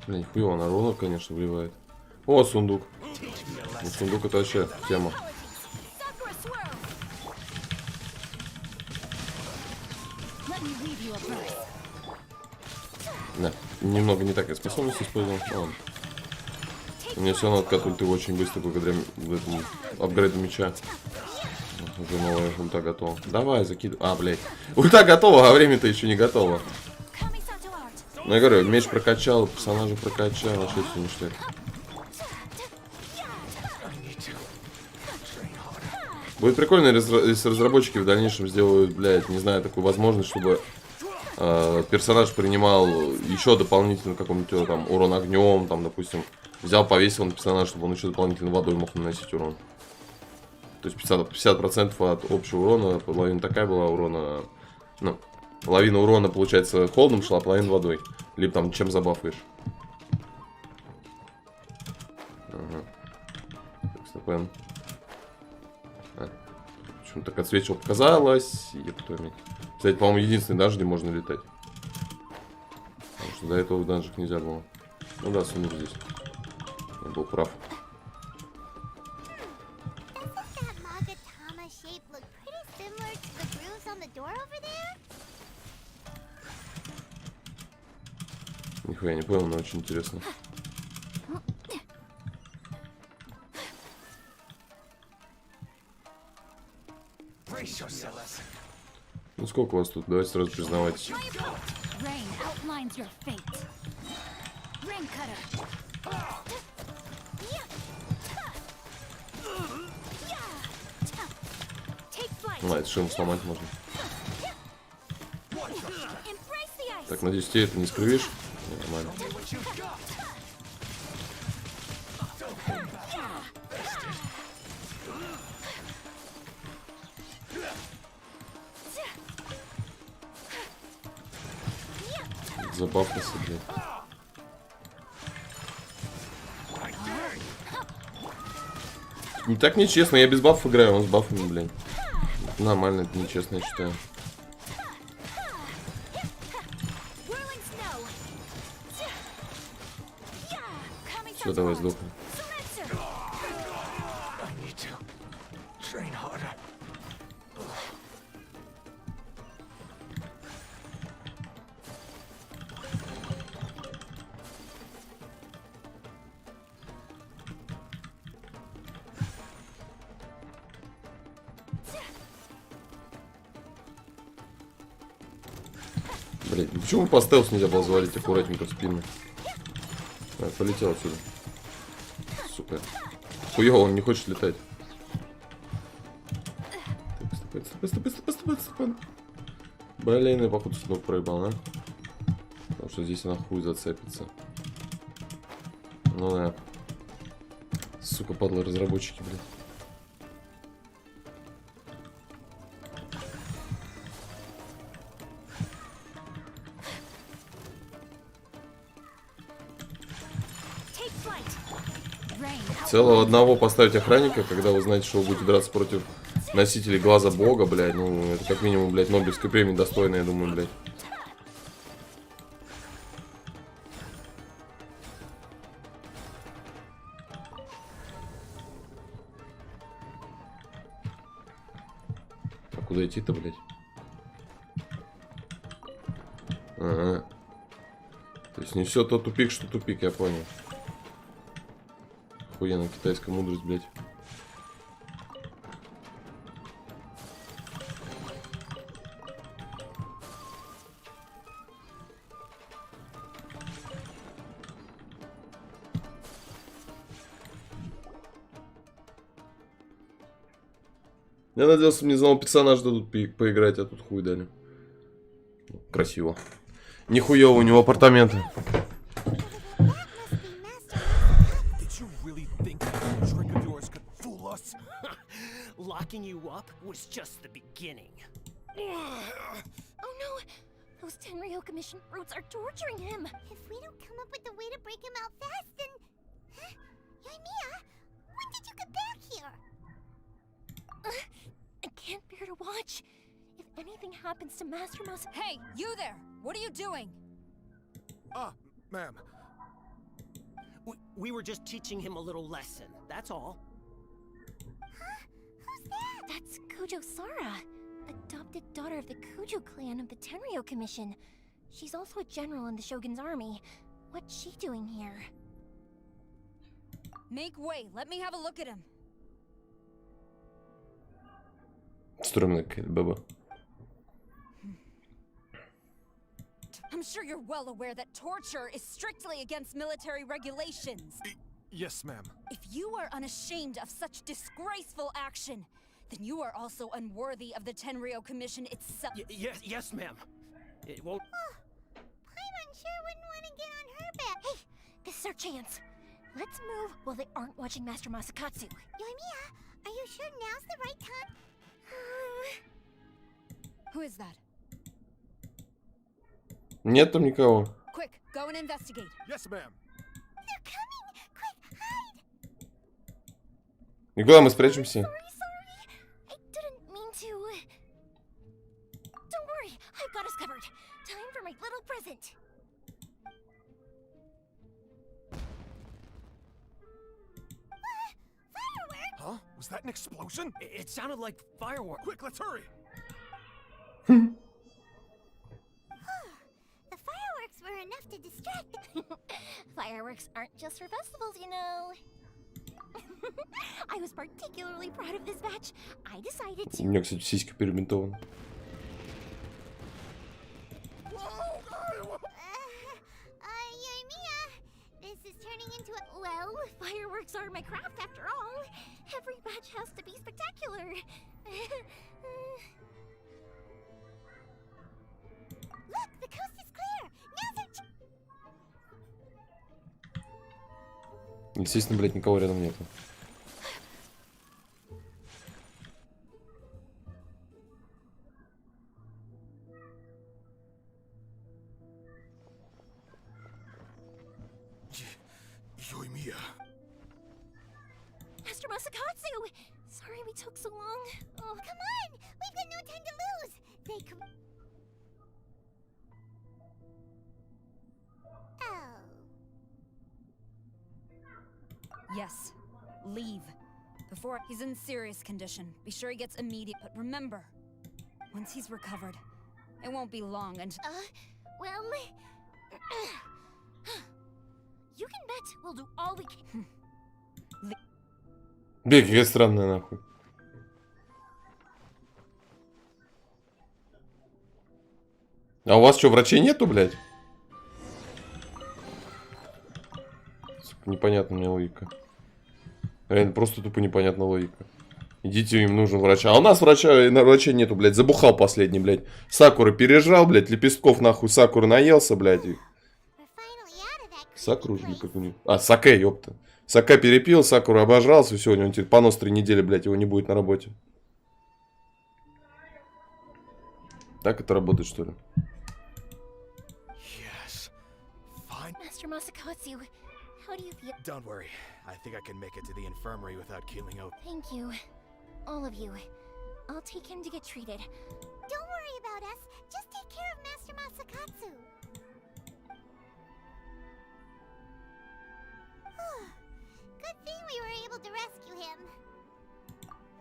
Блин, нихуя он урона, конечно, вливает. О, сундук. Ну, сундук это вообще тема. Да, немного не так я способность использовал. Ладно. У меня все равно откат ульты очень быстро благодаря этому апгрейду меча. Уже новая ульта готова. Давай, закидывай. А, блядь. Ульта готова, а время-то еще не готово. Ну, я говорю, меч прокачал, персонажа прокачал, вообще все ништяк. Будет прикольно, если разработчики в дальнейшем сделают, блядь, не знаю, такую возможность, чтобы персонаж принимал еще дополнительно каком-нибудь там урон огнем, там, допустим, взял, повесил на персонажа, чтобы он еще дополнительно водой мог наносить урон. То есть 50% от общего урона, половина такая была урона, ну, половина урона, получается, холодом шла, а половина водой. Либо там чем забафаешь. Ага. Так, стопен. Почему-то так отсвечивал, показалось. Кстати, по-моему, единственный данж, где можно летать. Потому что до этого в данжах нельзя было. Ну да, сундук здесь. Я был прав. Нихуя не понял, но очень интересно. Ну сколько у вас тут? Давайте сразу признавать. А, это шину сломать можно. Так, надеюсь, тебе это не скрывишь? Нормально. Забавился, блядь. Не так нечестно, я без бафов играю, он с бафами, блядь. Нормально, это нечестно, я считаю. Все, давай сдохни. Блять, почему по стелсу нельзя было завалить аккуратненько в спину? А, полетел отсюда. Сука. Хуёво, он не хочет летать. Так, стопай. Блин, я походу снова проебал, а? Потому что здесь она хуй зацепится. Ну да. Сука, падлы разработчики, блядь. Целого одного поставить охранника, когда вы знаете, что вы будете драться против носителей глаза бога, блядь, ну, это как минимум, блядь, Нобелевской премии достойно, я думаю, блядь. А куда идти-то, блядь? Ага. То есть не все то тупик, что тупик, я понял. Охуенная китайская мудрость, блядь. Я надеялся, мне заново персонаж дадут поиграть, а тут хуй дали. Красиво. Нихуя у него апартаменты. Locking you up was just the beginning. Oh no! Those Tenryo Commission brutes are torturing him! If we don't come up with a way to break him out fast, then... Huh? Yoimiya, when did you get back here? I can't bear to watch. If anything happens to Master Mouse... Hey, you there! What are you doing? Ma'am. We were just teaching him a little lesson, that's all. That's Kujo Sara, adopted daughter of the Kujo clan of the Tenryo Commission. She's also a general in the Shogun's army. What's she doing here? Make way, let me have a look at him. Стрёмная какая-то баба. I'm sure you're well aware that torture is strictly against military regulations. Yes, ma'am. If you are unashamed of such disgraceful action, then you are also unworthy of the Tenryo Commission itself. Yes, ma'am. It won't... Paimon sure wouldn't want to get on her back. Hey, this is our chance. Let's move while they aren't watching Master Masakatsu. Yoimiya, are you sure now's the right time? Who is that? Нет там никого. Quick, go and investigate. Yes, ma'am. They're coming! Quick, hide! И куда мы спрячемся? I didn't mean to. Don't worry, I've got us covered. Time for my little present. Fireworks? Huh? Was that an explosion? It sounded like fireworks. Quick, let's hurry. The fireworks were enough to distract. Fireworks aren't just for festivals, you know. I was particularly proud of this batch. I decided to... У меня, кстати, сиська перебинтована. Yoimiya, this is turning into a... Well, fireworks are my craft after all. Every batch has to be spectacular. Look, the coast is clear. Now they're... Естественно, блядь, никого рядом нету. Yoimiya. Master Masakatsu! Sorry we took so long. Oh, come on! We've got no time to lose! They come... Oh. Yes, leave. Before he's in serious condition. Be sure he gets immediate. But remember, once he's recovered, it won't be long until... Well... You can bet we'll do all we can. Блин, какая странная нахуй. А у вас что, врачей нету, блядь? Непонятна мне логика. Реально, просто тупо непонятна логика. Идите, им нужен врач. А у нас врача нету, блядь. Забухал последний, блядь. Сакуры пережрал, блядь. Лепестков нахуй Сакуры наелся, блядь. Сакуру или как у них? А, Саке, ёпта. Саке перепил, Сакуру обожрался. Сегодня он теперь понос 3 недели, блядь, его не будет на работе. Так это работает, что ли? Yes. Fine. Master Masakatsu, how do you feel? Don't worry. I think I can make it to the infirmary without keeling out. Thank you. All of you. I'll take him to get treated. Don't worry about us. Just take care of Master Masakatsu. Good thing we were able to rescue him.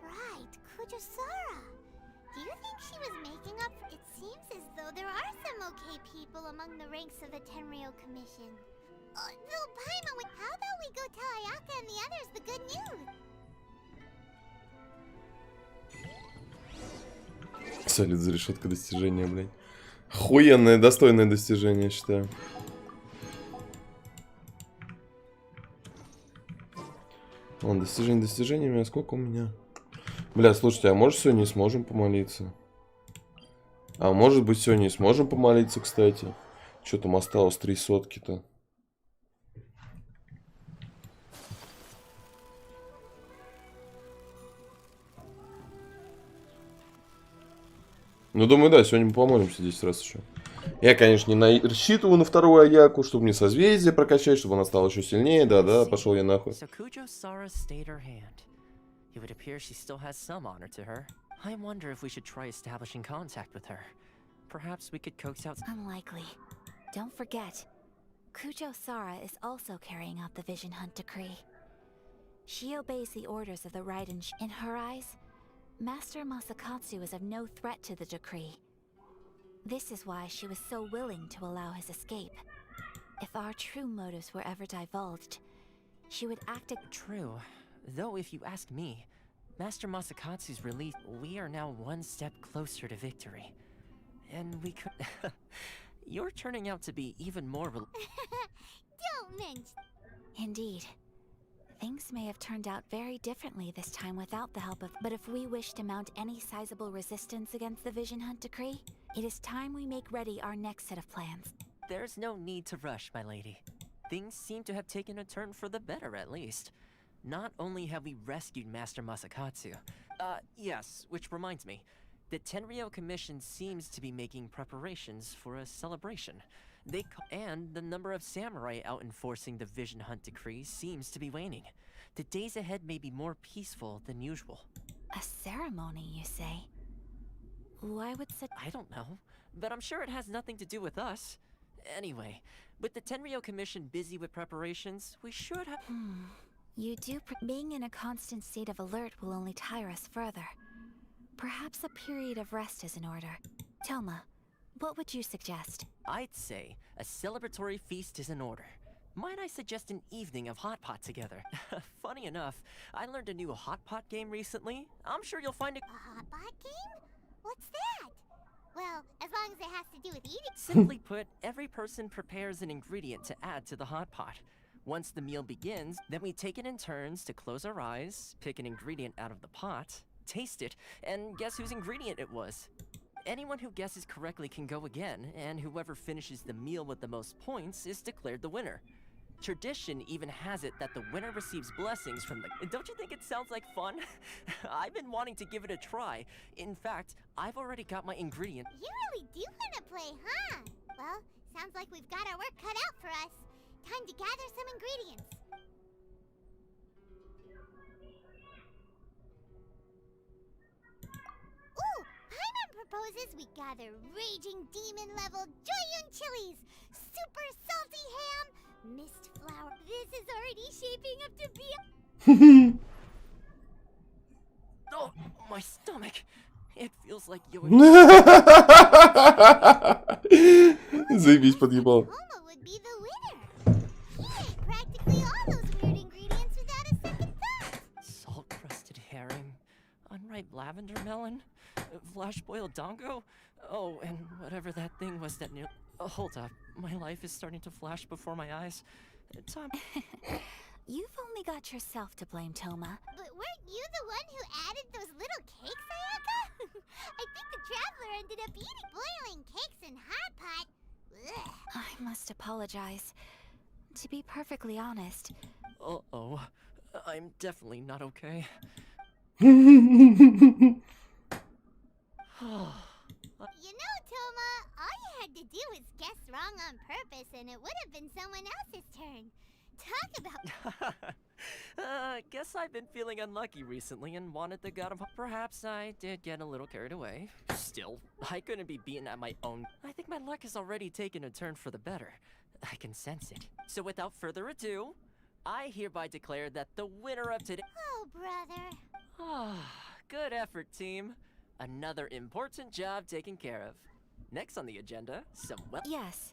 Right, Kujusara. Do you think she was making up for... It seems as though there are some okay people among the ranks of the Tenryo Commission. Though Paimon, how about we go tell Ayaka and the others the good news? Салют за решеткой достижения, блядь. Охуенное, достойное достижение, считаю. Вон, достижение достижениями, а сколько у меня? Бля, слушайте, а может сегодня не сможем помолиться? А может быть сегодня не сможем помолиться, кстати. Что там осталось 3 сотки-то? Ну, думаю, да, сегодня мы помолимся 10 раз еще. Я, конечно, не рассчитываю на вторую Аяку, чтобы мне созвездие прокачать, чтобы она стала еще сильнее. Да-да, пошел я нахуй. So Kujo-Sara stayed her hand. It would appear she still has some honor to her. I wonder if we should try establishing contact with her. Perhaps we could coax out... Unlikely. Don't forget, Kujo-Sara is also carrying out the Vision Hunt decree. She obeys the orders of the Raiden. In her eyes, Master Masakatsu is of no threat to the decree. This is why she was so willing to allow his escape. If our true motives were ever divulged, she would act... True. Though if you ask me, Master Masakatsu's release, we are now one step closer to victory. And we could... You're turning out to be even more... Don't mention... Indeed. Things may have turned out very differently this time without the help of... But if we wish to mount any sizable resistance against the Vision Hunt decree, it is time we make ready our next set of plans. There's no need to rush, my lady. Things seem to have taken a turn for the better, at least. Not only have we rescued Master Masakatsu... yes, which reminds me. The Tenryou Commission seems to be making preparations for a celebration. And the number of samurai out enforcing the Vision Hunt decree seems to be waning. The days ahead may be more peaceful than usual. A ceremony, you say? Why would such... I don't know, but I'm sure it has nothing to do with us. Anyway, with the Tenryou Commission busy with preparations, we should have... You do... Being in a constant state of alert will only tire us further. Perhaps a period of rest is in order. Toma, what would you suggest? I'd say a celebratory feast is in order. Might I suggest an evening of hot pot together? Funny enough, I learned a new hot pot game recently. I'm sure you'll find it... A hot pot game? What's that? Well, as long as it has to do with eating... Simply put, every person prepares an ingredient to add to the hot pot. Once the meal begins, then we take it in turns to close our eyes, pick an ingredient out of the pot, taste it, and guess whose ingredient it was. Anyone who guesses correctly can go again, and whoever finishes the meal with the most points is declared the winner. Tradition even has it that the winner receives blessings from the... Don't you think it sounds like fun? I've been wanting to give it a try. In fact, I've already got my ingredient. You really do want to play, huh? Well, sounds like we've got our work cut out for us. Time to gather some ingredients. Ooh! Paimon proposes we gather raging demon-level Joyun chilies, super salty ham, mist flour. This is already shaping up to be a... Oh, my stomach. It feels like you... Заебись, подъебал. Toma would be the winner. He ate practically all those weird ingredients without a second thought. Salt-crusted herring, unripe lavender melon, flash-boiled dongo. Oh, and whatever that thing was that near... hold up, my life is starting to flash before my eyes. Tom... You've only got yourself to blame, Toma. But weren't you the one who added those little cakes, Ayaka? I think the traveler ended up eating boiling cakes in hot pot. Ugh. I must apologize. To be perfectly honest... Uh-oh. I'm definitely not okay. You know, Toma, all you had to do was guess wrong on purpose and it would have been someone else's turn. Talk about... Guess I've been feeling unlucky recently and wanted the god of... Perhaps I did get a little carried away. Still, I couldn't be beaten at my own... I think my luck has already taken a turn for the better. I can sense it. So without further ado, I hereby declare that the winner of today... Oh, brother. Ah, good effort, team. Another important job taken care of. Next on the agenda, some... Yes.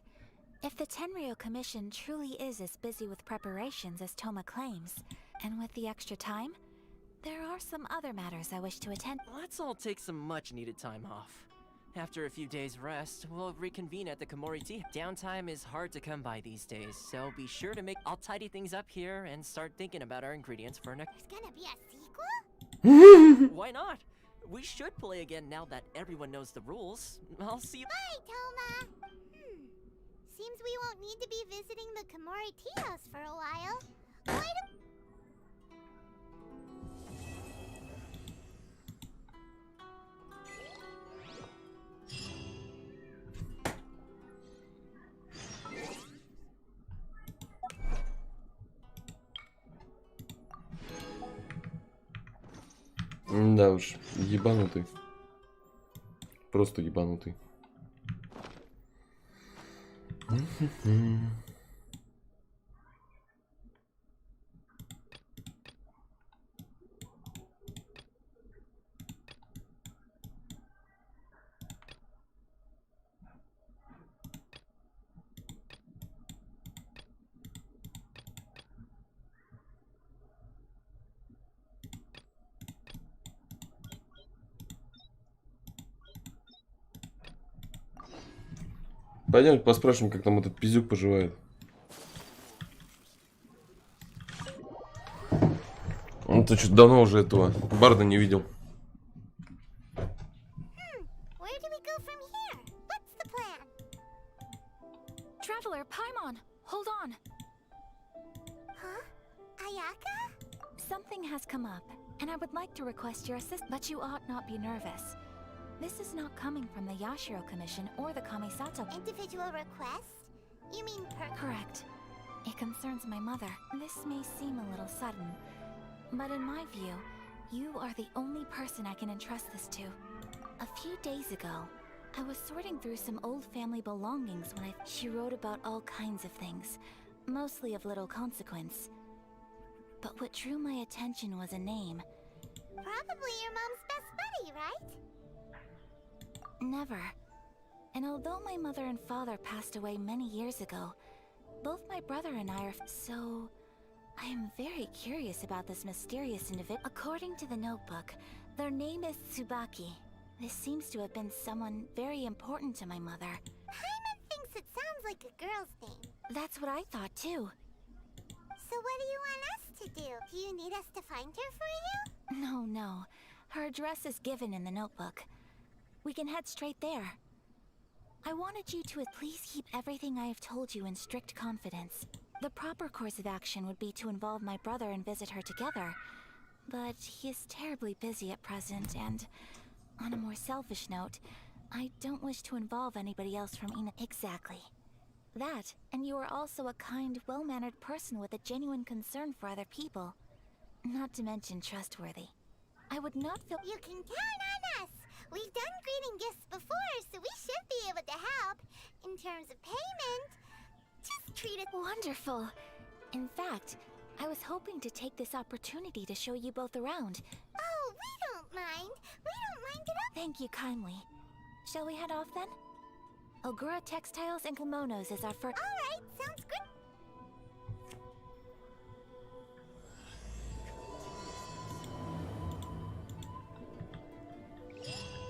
If the Tenryou Commission truly is as busy with preparations as Toma claims, and with the extra time, there are some other matters I wish to attend. Let's all take some much-needed time off. After a few days' rest, we'll reconvene at the Komori Tea. Downtime is hard to come by these days, so be sure to make... I'll tidy things up here and start thinking about our ingredients for next... There's gonna be a sequel? Why not? We should play again now that everyone knows the rules. I'll see you. Bye, Toma. Seems we won't need to be visiting the Komori tea house for a while. Why do... Да уж, ебанутый. Просто ебанутый. Пойдем поспрашиваем, как там этот пиздюк поживает. Он-то что-то давно уже этого барда не видел. Traveler, Paimon, hold on. Huh? Ayaka? Something has come up, and I would like to request your assistance, but you ought not be nervous. This is not coming from the Yashiro Commission or the Kamisato. Individual request? You mean Correct. It concerns my mother. This may seem a little sudden, but in my view, you are the only person I can entrust this to. A few days ago, I was sorting through some old family belongings when she wrote about all kinds of things, mostly of little consequence. But what drew my attention was a name. probably your mom's best buddy, right? Never. And although my mother and father passed away many years ago, both my brother and I are so... I am very curious about this mysterious individual. According to the notebook, their name is Tsubaki. This seems to have been someone very important to my mother. Paimon thinks it sounds like a girl's name. That's what I thought too. So what do you want us to do? Do you need us to find her for you? No. Her address is given in the notebook. We can head straight there. I wanted you to please keep everything I have told you in strict confidence. The proper course of action would be to involve my brother and visit her together. But he is terribly busy at present, and on a more selfish note, I don't wish to involve anybody else from Ina. Exactly. That, and you are also a kind, well-mannered person with a genuine concern for other people. Not to mention trustworthy. I would not feel— You can count on us! We've done greeting gifts before, so we should be able to help. In terms of payment, just treat it— Wonderful! In fact, I was hoping to take this opportunity to show you both around. Oh, we don't mind. We don't mind at all. Thank you kindly. Shall we head off then? Ogura Textiles and Kimonos is our first— Alright, sounds good.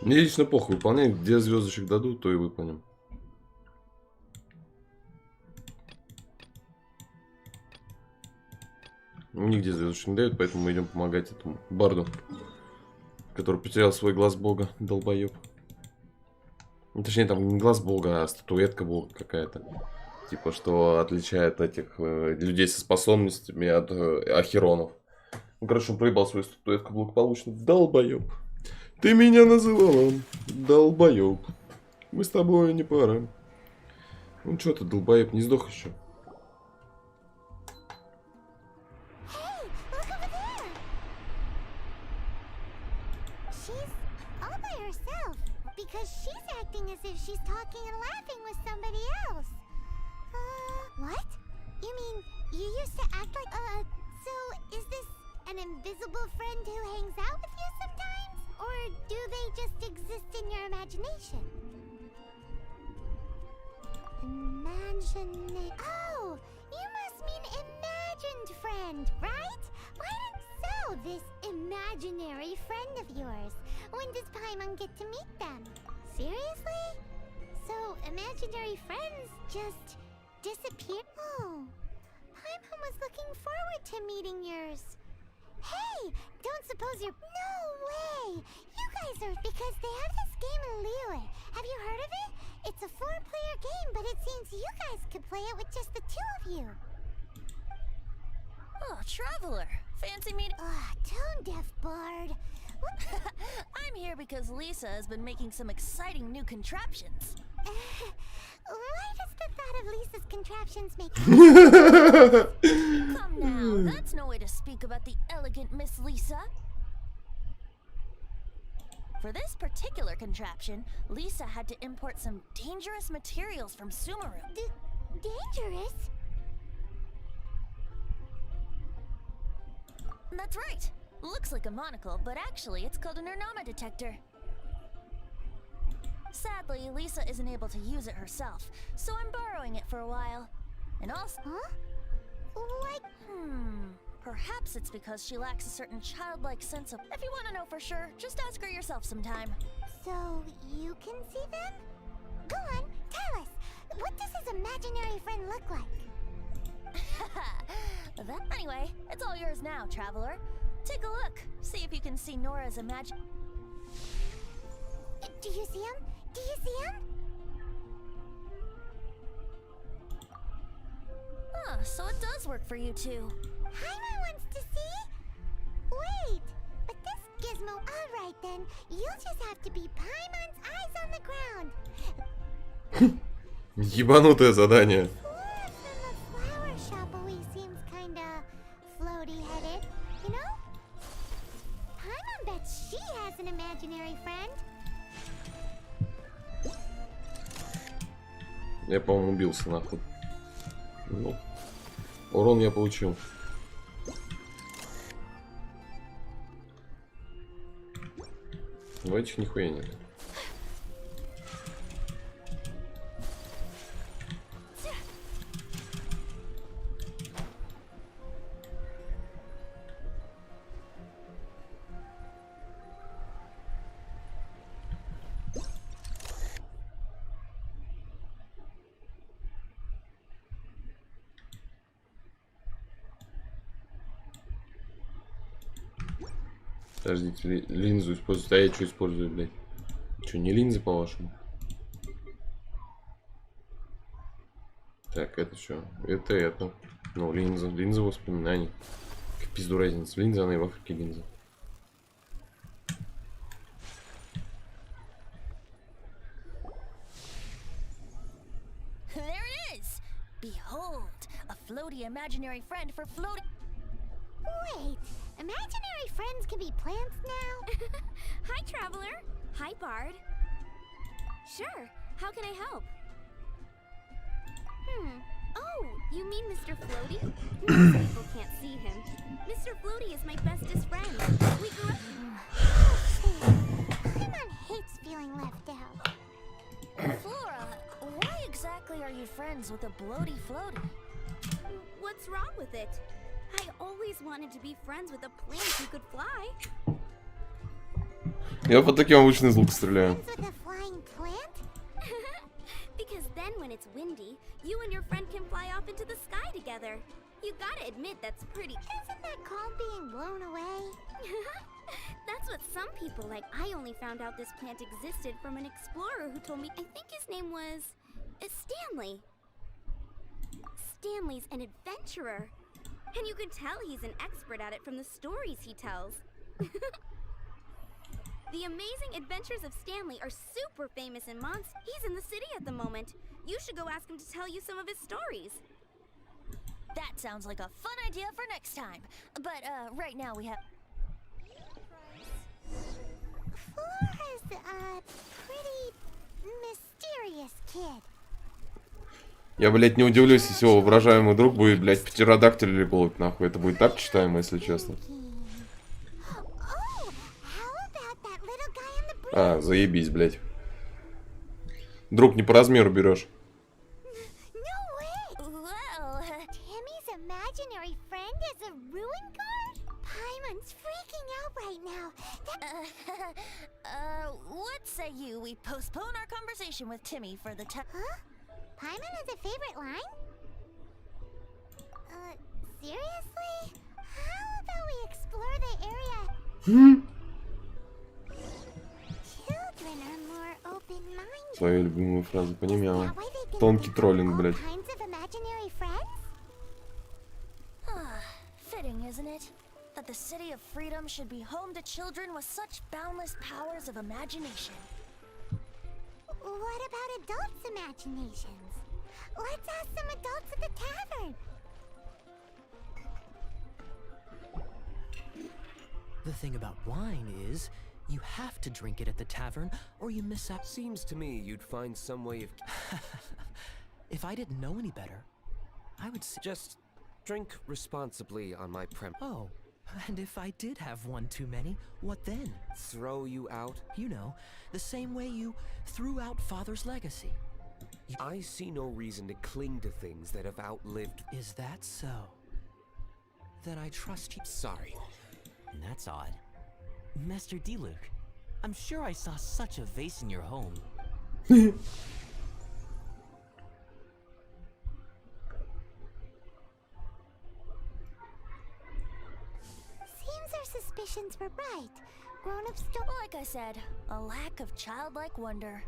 Мне лично похуй, выполняй, где звездочек дадут, то и выполним. Нигде звездочек не дают, поэтому мы идем помогать этому барду, который потерял свой глаз бога, долбоеб. Ну, точнее, там не глаз бога, а статуэтка бога какая-то. Типа, что отличает этих людей со способностями от ахеронов. Ну, короче, он проебал свою статуэтку благополучно. Долбоеб. Ты меня называла долбоеб. Мы с тобой не пара. Ну что ты, долбоеб, не сдох еще? Because she's acting as if she's talking and laughing with somebody else. What? You mean you used to act like... so is this an invisible friend who hangs out with you sometimes? Or do they just exist in your imagination? Oh, you must mean imagined friend, right? So, this imaginary friend of yours. When does Paimon get to meet them? Seriously? So, imaginary friends just disappear? Oh, Paimon was looking forward to meeting yours. Hey, don't suppose you're... No way! You guys are... Because they have this game in Liyue. Have you heard of it? It's a 4-player game, but it seems you guys could play it with just the 2 of you. Oh, Traveler. Fancy meeting? Tone-deaf bard. I'm here because Lisa has been making some exciting new contraptions. Why does the thought of Lisa's contraptions make Come now, that's no way to speak about the elegant Miss Lisa. For this particular contraption, Lisa had to import some dangerous materials from Sumeru. Dangerous? That's right. Looks like a monocle, but actually it's called a Nernama detector. Sadly, Lisa isn't able to use it herself, so I'm borrowing it for a while. And also... Huh? What? Perhaps it's because she lacks a certain childlike sense of... If you want to know for sure, just ask her yourself sometime. So, you can see them? Go on, tell us. What does his imaginary friend look like? Anyway, it's all yours now, Traveler. Take a look. See if you can see Nora's imagine... Do you see him? Do you see him? So it does work for you two. Paimon wants to see? Wait, but this gizmo... Alright then, you'll just have to be Paimon's eyes on the ground. Ебанутое задание. Flower shop always seems kinda floaty-headed, you know? Paimon bets she has an imaginary friend. Я, по-моему, убился нахуй. Ну, урон я получил. В этих нихуя нет. Подождите, линзу используют. А я что использую, блядь? Что, не линзы, по-вашему? Так, это что? Это. Ну, линза. Линза воспоминаний. Как пизду разница. Линза, она и в Африке линза. There it is! Behold, a floaty imaginary friend for floating... Wait, imaginary friends can be plants now? Hi, Traveler. Hi, Bard. Sure, how can I help? Oh, you mean Mr. Floaty? Most people can't see him. Mr. Floaty is my bestest friend. We grew up... Paimon hates feeling left out. Flora, why exactly are you friends with a bloaty floaty? What's wrong with it? I always wanted to be friends with a plant who could fly. Я по таким обычно из лука стреляю. Friends with a flying plant? Because then when it's windy, you and your friend can fly off into the sky together. You gotta admit that's pretty... Isn't that called being blown away? That's what some people like. I only found out this plant existed from an explorer who told me... I think his name was... Stanley. Stanley's an adventurer. And you can tell he's an expert at it from the stories he tells. The amazing adventures of Stanley are super famous in Mons. He's in the city at the moment. You should go ask him to tell you some of his stories. That sounds like a fun idea for next time. But, right now we have... Flora's a pretty mysterious kid. Я, блядь, не удивлюсь, если его воображаемый друг будет, блядь, птеродактиль или голубь, нахуй. Это будет так читаемо, если честно. А, заебись, блядь. Друг не по размеру берешь. Timmy's imaginary friend is a ruin guard? Paimon's freaking out right now. What say you we postpone our conversation with Timmy for the time? Huh? Paimon has a favorite line? Seriously? How about we explore the area Свою любимую фразу понимала. Тонкий троллинг, блядь. Fitting, isn't it? That the city of freedom should be home to children with such boundless powers of imagination. What about adults' imaginations? Let's ask some adults at the tavern. The thing about wine is, you have to drink it at the tavern, or you miss out. Seems to me you'd find some way of... If I didn't know any better, I would say... Just drink responsibly on my Oh, and if I did have one too many, what then? Throw you out? You know, the same way you threw out Father's legacy. I see no reason to cling to things that have outlived... Is that so? Then I trust you. Sorry. That's odd. Master D-Luke, I'm sure I saw such a vase in your home. Seems our suspicions were right. Grown-ups don't... Like I said, a lack of childlike wonder.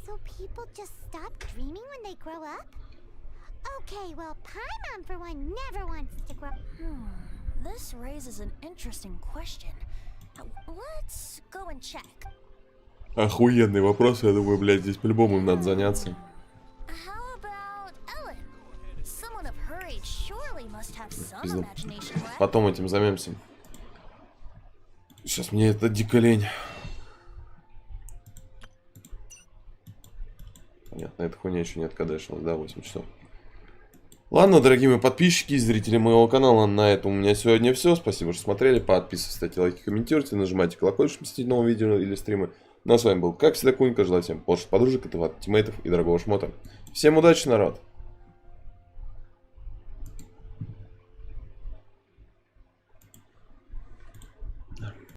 So people just stop dreaming when they grow up? Okay, well, Paimon for one never wants to grow... This raises an interesting question. Let's go and check. Охуенный вопрос, я думаю, блядь, здесь по-любому им надо заняться. How about Ellen? Someone of her age surely must have some Пизда. imagination, right? Потом этим займемся. Сейчас мне это дико лень. Понятно, эта хуйня еще не откадешилась, да, 8 часов. Ладно, дорогие мои подписчики и зрители моего канала, на этом у меня сегодня все. Спасибо, что смотрели. Подписывайтесь, ставьте лайки, комментируйте, нажимайте колокольчик, чтобы смотреть новые видео или стримы. Ну а с вами был, как всегда, Кунька. Желаю всем подружек, тиммейтов и дорогого шмота. Всем удачи, народ!